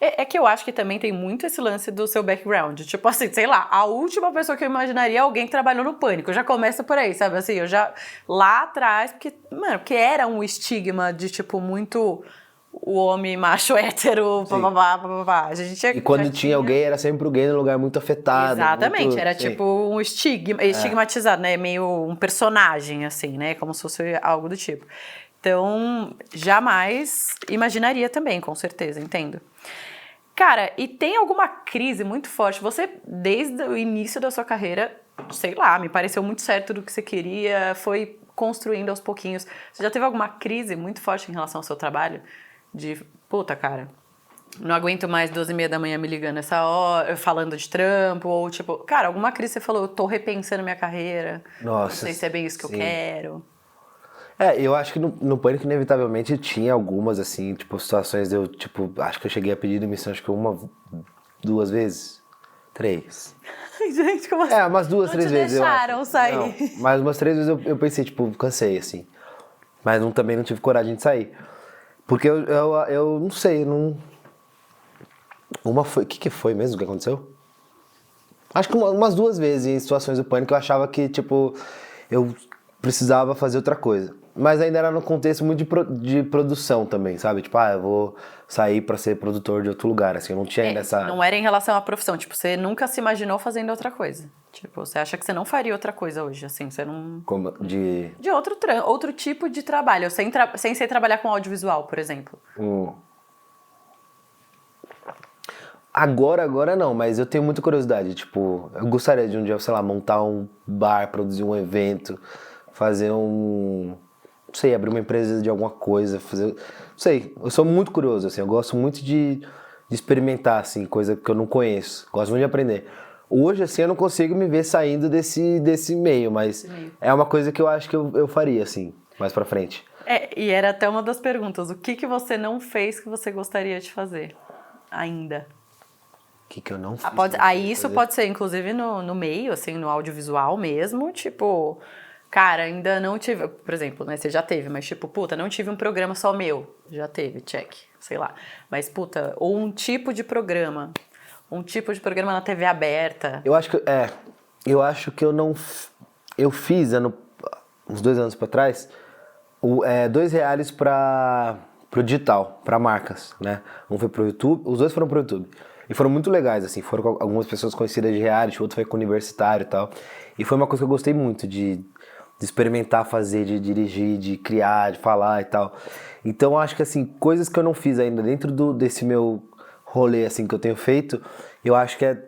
É que eu acho que também tem muito esse lance do seu background. Tipo assim, sei lá, a última pessoa que eu imaginaria é alguém que trabalhou no Pânico. Já começa por aí, sabe? Assim, eu já... Lá atrás, porque era um estigma de, tipo, muito... O homem macho hétero, papapá. A gente E quando tinha alguém, era sempre o gay num lugar muito afetado. Exatamente, muito, era sim. tipo um estigmatizado, né? Meio um personagem, assim, né? Como se fosse algo do tipo. Então, jamais imaginaria também, com certeza, entendo. Cara, e tem alguma crise muito forte? Você, desde o início da sua carreira, sei lá, me pareceu muito certo do que você queria, foi construindo aos pouquinhos. Você já teve alguma crise muito forte em relação ao seu trabalho? De, puta, cara, não aguento mais 12h30 da manhã me ligando essa hora, falando de trampo, ou tipo, cara, alguma crise você falou, eu tô repensando minha carreira, Nossa, não sei se é bem isso que eu quero. Eu acho que no Pânico, inevitavelmente, tinha algumas, assim, tipo, situações de eu, tipo, acho que eu cheguei a pedir demissão, acho que 1, 2 vezes, 3. Gente, como assim? Umas 2, 3 vezes, eu acho. Deixaram sair. Não, mas umas 3 vezes eu pensei, tipo, cansei, assim. Mas também não tive coragem de sair. Porque eu não sei, não... Uma foi... O que foi mesmo que aconteceu? Acho que umas 2 vezes em situações do Pânico eu achava que, tipo, eu precisava fazer outra coisa. Mas ainda era no contexto muito de produção também, sabe? Tipo, eu vou sair pra ser produtor de outro lugar, assim. Eu não tinha ainda essa... Não era em relação à profissão, tipo, você nunca se imaginou fazendo outra coisa. Tipo, você acha que você não faria outra coisa hoje, assim, você não... De outro tipo de trabalho, sem ser trabalhar com audiovisual, por exemplo. Agora não, mas eu tenho muita curiosidade, tipo, eu gostaria de um dia, sei lá, montar um bar, produzir um evento, fazer não sei, abrir uma empresa de alguma coisa, não sei, eu sou muito curioso, assim, eu gosto muito de experimentar, assim, coisa que eu não conheço, gosto muito de aprender. Hoje, assim, eu não consigo me ver saindo desse meio, mas é uma coisa que eu acho que eu faria, assim, mais pra frente. E era até uma das perguntas, o que você não fez que você gostaria de fazer ainda? O que eu não fiz? Isso pode ser, inclusive, no meio, assim, no audiovisual mesmo, tipo... Cara, ainda não tive... Por exemplo, né, você já teve, mas tipo, puta, não tive um programa só meu. Já teve, check, sei lá. Mas, puta, ou um tipo de programa. Um tipo de programa na TV aberta. Eu acho que eu não... Eu fiz, uns 2 anos pra trás, 2 realities pro digital, pra marcas, né? Um foi pro YouTube, os 2 foram pro YouTube. E foram muito legais, assim, foram com algumas pessoas conhecidas de reality, o outro foi com universitário e tal. E foi uma coisa que eu gostei muito de experimentar fazer, de dirigir, de criar, de falar e tal. Então eu acho que, assim, coisas que eu não fiz ainda dentro desse meu rolê, assim, que eu tenho feito, eu acho que é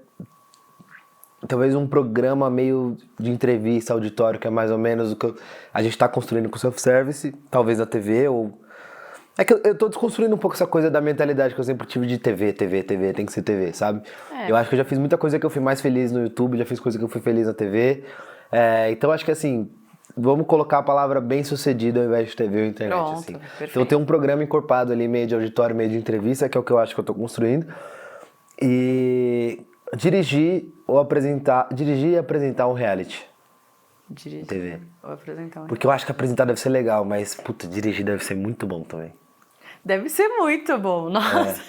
talvez um programa meio de entrevista, auditório, que é mais ou menos o que a gente tá construindo com o self-service, talvez na TV ou... É que eu tô desconstruindo um pouco essa coisa da mentalidade que eu sempre tive de TV, tem que ser TV, sabe? Eu acho que eu já fiz muita coisa que eu fui mais feliz no YouTube, já fiz coisa que eu fui feliz na TV. Então acho que assim, vamos colocar a palavra bem-sucedido ao invés de TV ou internet. Pronto, assim. perfeito. Então tem um programa encorpado ali, meio de auditório, meio de entrevista, que é o que eu acho que eu tô construindo. E dirigir e apresentar um reality. Dirigir TV. ou apresentar. Porque eu acho que apresentar deve ser legal, mas, puta, dirigir deve ser muito bom também. Deve ser muito bom, nossa.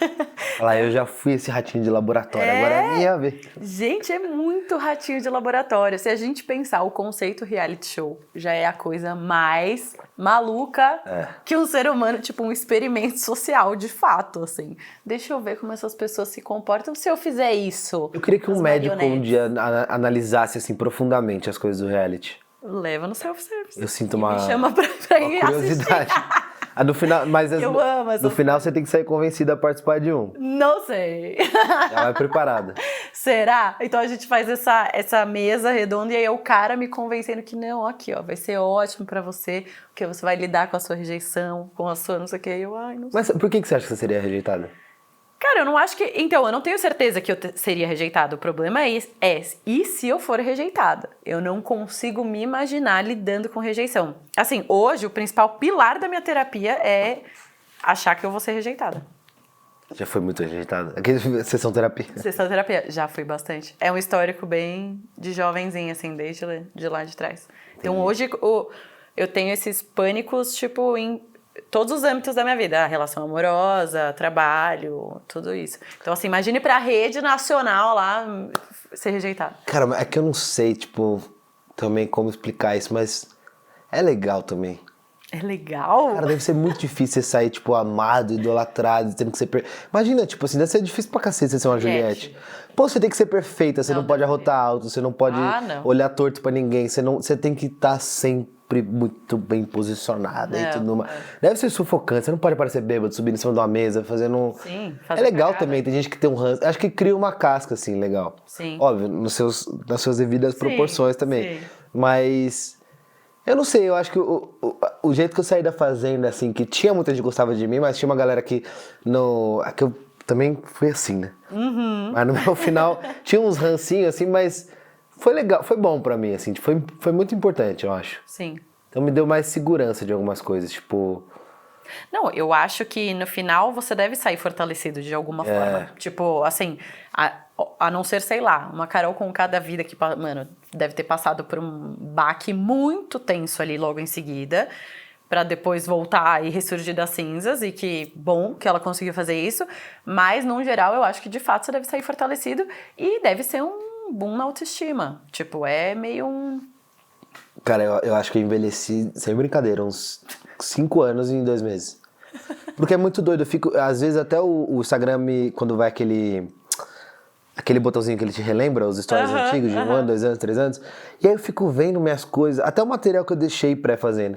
Olha lá, eu já fui esse ratinho de laboratório, agora é minha vez. Gente, é muito ratinho de laboratório. Se a gente pensar, o conceito reality show já é a coisa mais maluca que um ser humano, tipo um experimento social, de fato, assim. Deixa eu ver como essas pessoas se comportam se eu fizer isso. Eu queria que um médico um dia analisasse, assim, profundamente as coisas do reality. Leva no self-service. Eu sinto me chama pra ir curiosidade. assistir. No final, mas eu amo essas no final você tem que sair convencida a participar de um. Não sei. Já vai preparada. Será? Então a gente faz essa mesa redonda e aí é o cara me convencendo que não, aqui ó, vai ser ótimo pra você, porque você vai lidar com a sua rejeição, com a sua não sei o que. Eu, não sei. Mas por que você acha que você seria rejeitada? Cara, eu não acho que... Então, eu não tenho certeza que eu seria rejeitada. O problema é e se eu for rejeitada? Eu não consigo me imaginar lidando com rejeição. Assim, hoje, o principal pilar da minha terapia é achar que eu vou ser rejeitada. Já foi muito ajeitado. Aqui, sessão terapia. Sessão terapia, já fui bastante. É um histórico bem de jovenzinha, assim, desde de lá de trás. Então hoje eu tenho esses pânicos, tipo, em todos os âmbitos da minha vida. Relação amorosa, trabalho, tudo isso. Então, assim, imagine pra rede nacional lá ser rejeitado. Cara, é que eu não sei, tipo, também como explicar isso, mas é legal também. É legal? Cara, deve ser muito difícil você sair, tipo, amado, idolatrado, tendo que ser... Imagina, tipo assim, deve ser difícil pra cacete você ser uma Juliette. Pô, você tem que ser perfeita, você não pode arrotar alto, você não pode olhar torto pra ninguém, você tem que estar sempre muito bem posicionada e tudo mais. Deve ser sufocante, você não pode parecer bêbado, subindo em cima de uma mesa, fazendo... Sim, é legal também, tem gente que tem um ranço, acho que cria uma casca, assim, legal. Sim. Óbvio, nas suas devidas proporções também. Sim. Mas... eu não sei, eu acho que o jeito que eu saí da Fazenda, assim, que tinha muita gente que gostava de mim, mas tinha uma galera que que eu também fui assim, né? Mas no meu final tinha uns rancinhos, assim, mas foi legal, foi bom pra mim, assim, foi muito importante, eu acho. Sim. Então me deu mais segurança de algumas coisas, tipo... Não, eu acho que no final você deve sair fortalecido de alguma forma. Tipo, assim, a não ser, sei lá, uma Carol Conká da vida que, mano, deve ter passado por um baque muito tenso ali logo em seguida, pra depois voltar e ressurgir das cinzas, e que bom que ela conseguiu fazer isso, mas, no geral, eu acho que de fato você deve sair fortalecido e deve ser um boom na autoestima. Tipo, é meio um... Cara, eu acho que eu envelheci, sem brincadeira, uns 5 anos em 2 meses. Porque é muito doido, eu fico, às vezes até o Instagram, quando vai aquele botãozinho que ele te relembra, os stories antigos de 1 ano, 2 anos, 3 anos, e aí eu fico vendo minhas coisas, até o material que eu deixei pré-fazendo.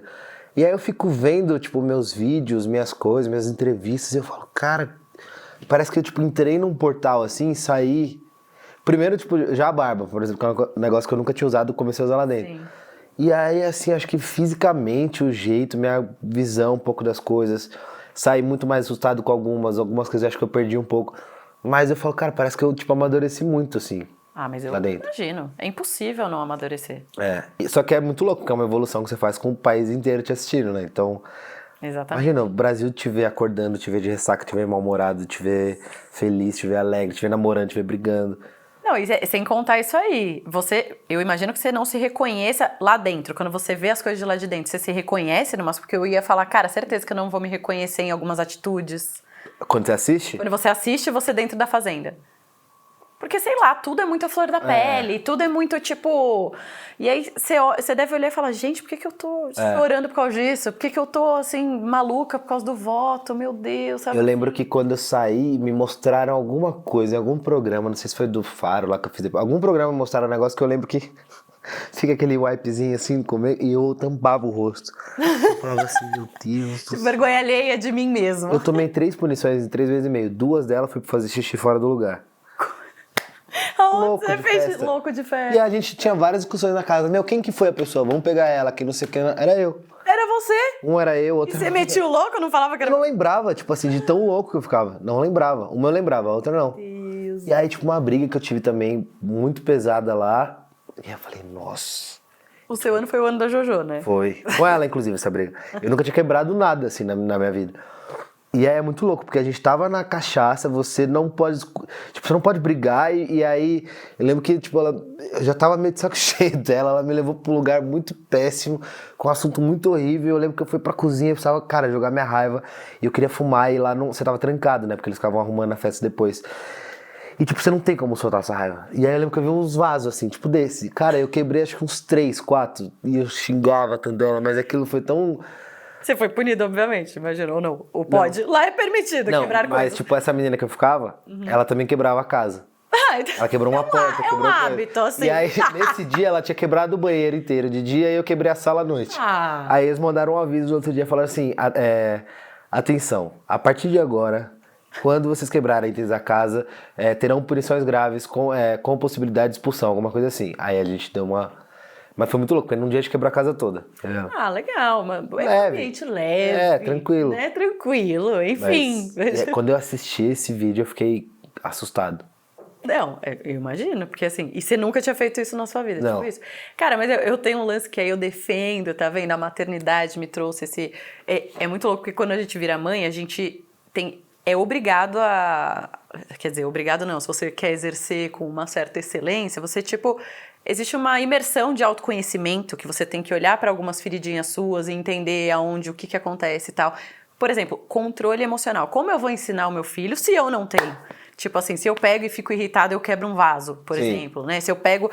E aí eu fico vendo, tipo, meus vídeos, minhas coisas, minhas entrevistas, e eu falo, cara, parece que eu, tipo, entrei num portal assim e saí... Primeiro, tipo, já a barba, por exemplo, que é um negócio que eu nunca tinha usado, comecei a usar lá dentro. Sim. E aí, assim, acho que fisicamente o jeito, minha visão um pouco das coisas, saí muito mais assustado com algumas coisas eu acho que eu perdi um pouco. Mas eu falo, cara, parece que eu, tipo, amadureci muito, assim. Ah, mas eu imagino. É impossível não amadurecer. Só que é muito louco, porque é uma evolução que você faz com o país inteiro te assistindo, né? Então, exatamente. Imagina, o Brasil te ver acordando, te ver de ressaca, te ver mal-humorado, te ver feliz, te ver alegre, te ver namorando, te ver brigando. Não, e sem contar isso aí, eu imagino que você não se reconheça lá dentro. Quando você vê as coisas de lá de dentro, você se reconhece, mas porque eu ia falar, cara, certeza que eu não vou me reconhecer em algumas atitudes. Quando você assiste? Quando você assiste, você dentro da Fazenda. Porque, sei lá, tudo é muito a flor da pele, tudo é muito, tipo... E aí você deve olhar e falar, gente, por que eu tô chorando por causa disso? Por que eu tô, assim, maluca por causa do voto? Meu Deus, sabe? Eu lembro que quando eu saí, me mostraram alguma coisa em algum programa, não sei se foi do Faro lá que eu fiz depois. Algum programa mostraram um negócio que eu lembro que fica aquele wipezinho assim, e eu tampava o rosto. Eu falava assim, meu Deus do céu. Vergonha alheia de mim mesmo. Eu tomei 3 punições em 3 vezes e meio. 2 delas fui pra fazer xixi fora do lugar. Louco você fez festa. Louco de festa. E a gente tinha várias discussões na casa. Meu, quem que foi a pessoa? Vamos pegar ela, que não sei quem. Era eu. Era você? Um era eu, outro... E você metia o louco? Não falava que era... Eu não lembrava, tipo assim, de tão louco que eu ficava. Não lembrava. Uma eu lembrava, a outra não. Deus. E aí, tipo, uma briga que eu tive também, muito pesada lá. E eu falei, nossa... O seu ano foi o ano da Jojo, né? Foi. Com ela, inclusive, essa briga. Eu nunca tinha quebrado nada, assim, na minha vida. E aí é muito louco, porque a gente tava na cachaça, você não pode... Tipo, você não pode brigar, e aí... Eu lembro que, tipo, eu já tava meio de saco cheio dela, ela me levou pra um lugar muito péssimo, com um assunto muito horrível. Eu lembro que eu fui pra cozinha, eu precisava, cara, jogar minha raiva, e eu queria fumar, e lá não... Você tava trancado, né? Porque eles ficavam arrumando a festa depois. E, tipo, você não tem como soltar essa raiva. E aí eu lembro que eu vi uns vasos, assim, tipo desse. Cara, eu quebrei acho que uns 3, 4, e eu xingava tanto ela, mas aquilo foi tão... Você foi punido, obviamente, imagina, ou não? Ou pode? Não. Lá é permitido quebrar coisas. Mas, tipo, essa menina que eu ficava, ela também quebrava a casa. Ela quebrou uma porta, quebrou um hábito, assim. E aí, nesse dia, ela tinha quebrado o banheiro inteiro de dia e eu quebrei a sala à noite. Aí eles mandaram um aviso no outro dia, falaram assim, atenção, a partir de agora, quando vocês quebrarem itens da casa, terão punições graves com possibilidade de expulsão, alguma coisa assim. Aí a gente deu uma... Mas foi muito louco, porque num dia a gente quebrou a casa toda. Entendeu? Ah, legal, mano. É um ambiente leve. Tranquilo. Né? Tranquilo, enfim. Mas, quando eu assisti esse vídeo, eu fiquei assustado. Não, eu imagino, porque assim, e você nunca tinha feito isso na sua vida, não. Tipo isso? Cara, mas eu tenho um lance que aí eu defendo, tá vendo? A maternidade me trouxe esse... É muito louco, porque quando a gente vira mãe, a gente tem é obrigado a... Quer dizer, obrigado não. Se você quer exercer com uma certa excelência, você, tipo... Existe uma imersão de autoconhecimento que você tem que olhar para algumas feridinhas suas e entender aonde, o que acontece e tal. Por exemplo, controle emocional. Como eu vou ensinar o meu filho se eu não tenho? Tipo assim, se eu pego e fico irritada, eu quebro um vaso, por exemplo, né? Se eu pego...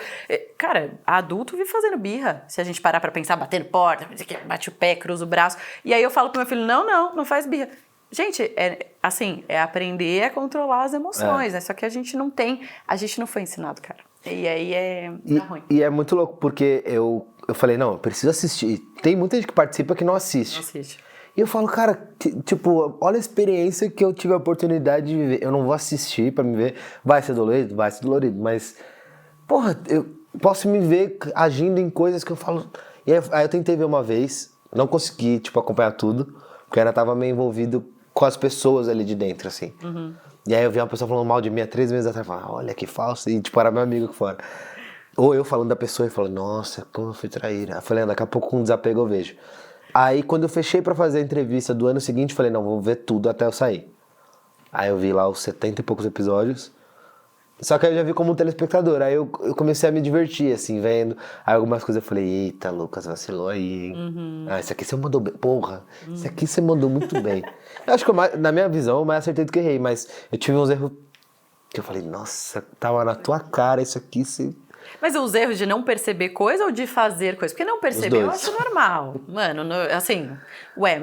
Cara, adulto vive fazendo birra. Se a gente parar pra pensar, batendo porta, bate o pé, cruza o braço. E aí eu falo pro meu filho, não faz birra. Gente, é aprender a controlar as emoções, né? Só que a gente não foi ensinado, cara. E aí dá ruim. E é muito louco, porque eu falei, não, eu preciso assistir. Tem muita gente que participa que não assiste. Não assiste. E eu falo, cara, tipo, olha a experiência que eu tive a oportunidade de viver. Eu não vou assistir pra me ver. Vai ser dolorido, mas... Porra, eu posso me ver agindo em coisas que eu falo... E aí eu tentei ver uma vez, não consegui, tipo, acompanhar tudo, porque eu ainda tava meio envolvido com as pessoas ali de dentro, assim. Uhum. E aí eu vi uma pessoa falando mal de mim há 3 meses atrás, eu falei, olha que falso, e tipo, era meu amigo aqui fora. Ou eu falando da pessoa e falando, nossa, como eu fui traíra. Eu falei, daqui a pouco com desapego eu vejo. Aí quando eu fechei pra fazer a entrevista do ano seguinte, eu falei, não, vou ver tudo até eu sair. Aí eu vi lá os 70 e poucos episódios. Só que aí eu já vi como um telespectador. Aí eu comecei a me divertir, assim, vendo. Aí algumas coisas eu falei, eita, Lucas, vacilou aí, hein? Uhum. Ah, isso aqui você mandou bem. Porra, isso aqui você mandou muito bem. Eu acho que na minha visão eu mais acertei do que errei, mas eu tive uns erros que eu falei, nossa, tava na tua cara isso aqui, você... Mas os erros de não perceber coisa ou de fazer coisa? Porque não perceber eu acho normal. Mano, assim,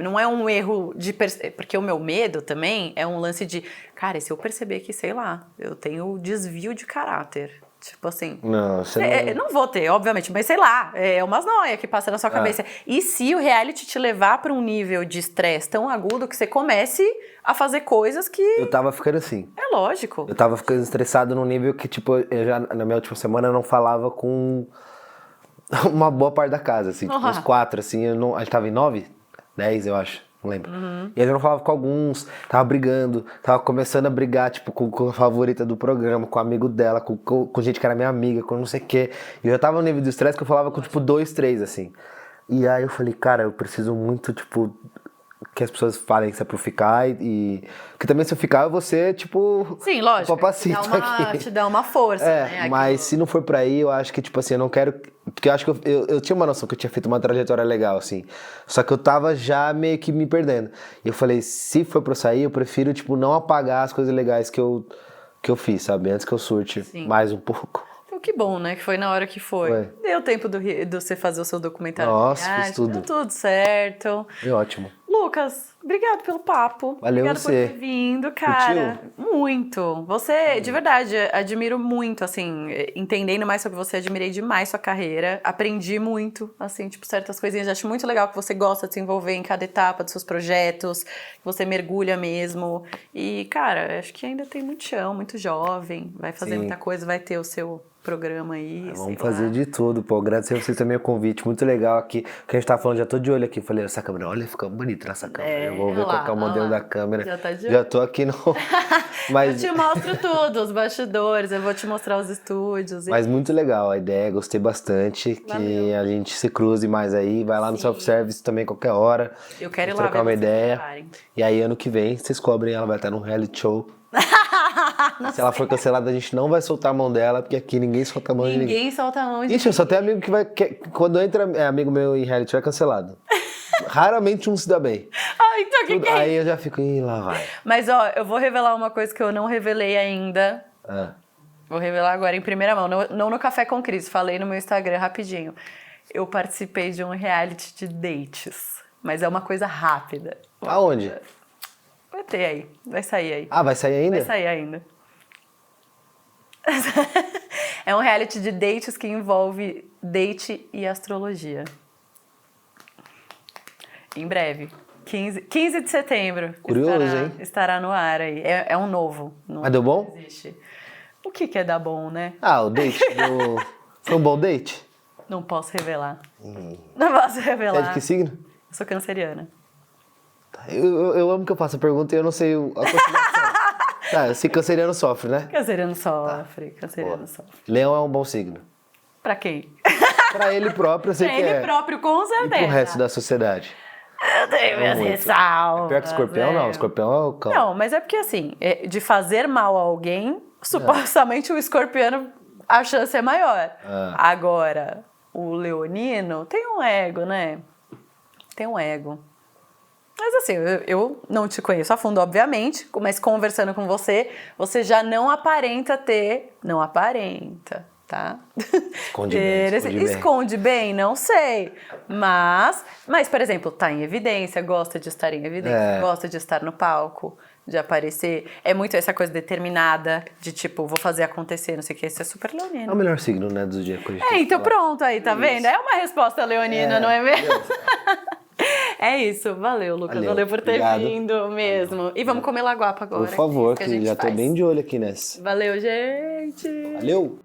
não é um erro de perceber. Porque o meu medo também é um lance de, cara, e se eu perceber que, sei lá, eu tenho desvio de caráter. Tipo assim. Não, você não vou ter, obviamente, mas sei lá, é umas noias que passa na sua cabeça. E se o reality te levar para um nível de estresse tão agudo que você comece a fazer coisas que. Eu tava ficando assim. É lógico. Eu tava ficando estressado num nível que, tipo, eu já, na minha última semana, eu não falava com uma boa parte da casa, assim. Tipo, uns 4, assim, a gente tava em 9, 10, eu acho, não lembro. E aí eu não falava com alguns, tava brigando, tava começando a brigar, tipo, com a favorita do programa, com o amigo dela, com gente que era minha amiga, com não sei o quê. E eu já tava no nível de estresse que eu falava com, tipo, 2, 3, assim. E aí eu falei, cara, eu preciso muito, tipo... que as pessoas falem se é pra eu ficar e... Porque também se eu ficar, eu vou ser, tipo... Sim, lógico. Te dá uma força, né? Mas se não for pra aí, eu acho que, tipo assim, eu não quero... Porque eu acho que eu tinha uma noção que eu tinha feito uma trajetória legal, assim. Só que eu tava já meio que me perdendo. E eu falei, se for pra eu sair, eu prefiro, tipo, não apagar as coisas legais que eu fiz, sabe? Antes que eu surte mais um pouco. Que bom, né? Que foi na hora que foi. Deu tempo do você fazer o seu documentário. Nossa, fiz tudo. Deu tudo certo. Foi ótimo. Lucas, obrigado pelo papo. Valeu Obrigado você. por ter vindo, cara. Curtiu? Muito. Você, de verdade, admiro muito, assim, entendendo mais sobre você, admirei demais sua carreira. Aprendi muito, assim, tipo, certas coisinhas. Acho muito legal que você gosta de se envolver em cada etapa dos seus projetos, que você mergulha mesmo. E, cara, acho que ainda tem muito chão, muito jovem, vai fazer muita coisa, vai ter o seu programa aí. Vamos fazer de tudo, pô. Agradecer a vocês também o convite. Muito legal aqui. Que a gente tava falando, já tô de olho aqui. Falei, essa câmera, olha, fica bonita nessa câmera. Eu vou ver qual que é o modelo da câmera. Já tá de olho. Já tô aqui no... Mas... Eu te mostro tudo, os bastidores, eu vou te mostrar os estúdios. Mas muito legal a ideia, gostei bastante. Valeu. Que a gente se cruze mais aí. Vai lá no self-service também, qualquer hora. Eu quero ir lá trocar ver uma vocês ideia. preparem. E aí, ano que vem, vocês cobrem, ela vai estar num reality show. Se ela for cancelada, a gente não vai soltar a mão dela, porque aqui ninguém solta a mão de ninguém. Ninguém solta a mão de Ixi, eu só tenho amigo que vai... quando entra amigo meu em reality, é cancelado. Raramente um se dá bem. Ah, então o que é? Aí eu já fico, ih, lá vai. Mas, ó, eu vou revelar uma coisa que eu não revelei ainda. Vou revelar agora em primeira mão. Não no Café com Cris, falei no meu Instagram rapidinho. Eu participei de um reality de dates. Mas é uma coisa rápida. Aonde? Vai ter aí. Vai sair aí. Ah, vai sair ainda? Vai sair ainda. É um reality de dates que envolve date e astrologia. Em breve. 15 de setembro. Curioso, hein? Estará no ar aí. É um novo. Mas deu bom? Existe. O que é dar bom, né? Ah, o date Foi um bom date? Não posso revelar. Não posso revelar. Você é de que signo? Eu sou canceriana. Eu amo que eu faço a pergunta e eu não sei a continuação. Tá, se canceriano sofre, né? Canceriano sofre. Canceriano sofre. Leão é um bom signo. Pra quem? Pra ele próprio, eu sei Pra que ele é. próprio, com E certeza. pro resto da sociedade. Eu tenho minhas Muito. ressalvas. Pior que escorpião, não. Escorpião é o cão. Não, mas é porque assim, de fazer mal a alguém, supostamente o escorpiano, a chance é maior. Agora, o leonino tem um ego, né? Tem um ego. Mas assim, eu não te conheço a fundo, obviamente, mas conversando com você, você já não aparenta ter... Não aparenta, tá? Esconde bem, esconde bem. Esconde bem, não sei. Mas, por exemplo, tá em evidência, gosta de estar em evidência, gosta de estar no palco, de aparecer. É muito essa coisa determinada, de tipo, vou fazer acontecer, não sei o que, isso é super leonino. É o melhor signo, né, do zodíaco. Então pronto aí, tá vendo? É uma resposta leonina, não é mesmo? É isso, valeu, Lucas. Valeu por ter vindo mesmo. E vamos comer laguapa agora. Por favor, que a que gente já tô faz. bem de olho aqui nessa. Valeu, gente. Valeu!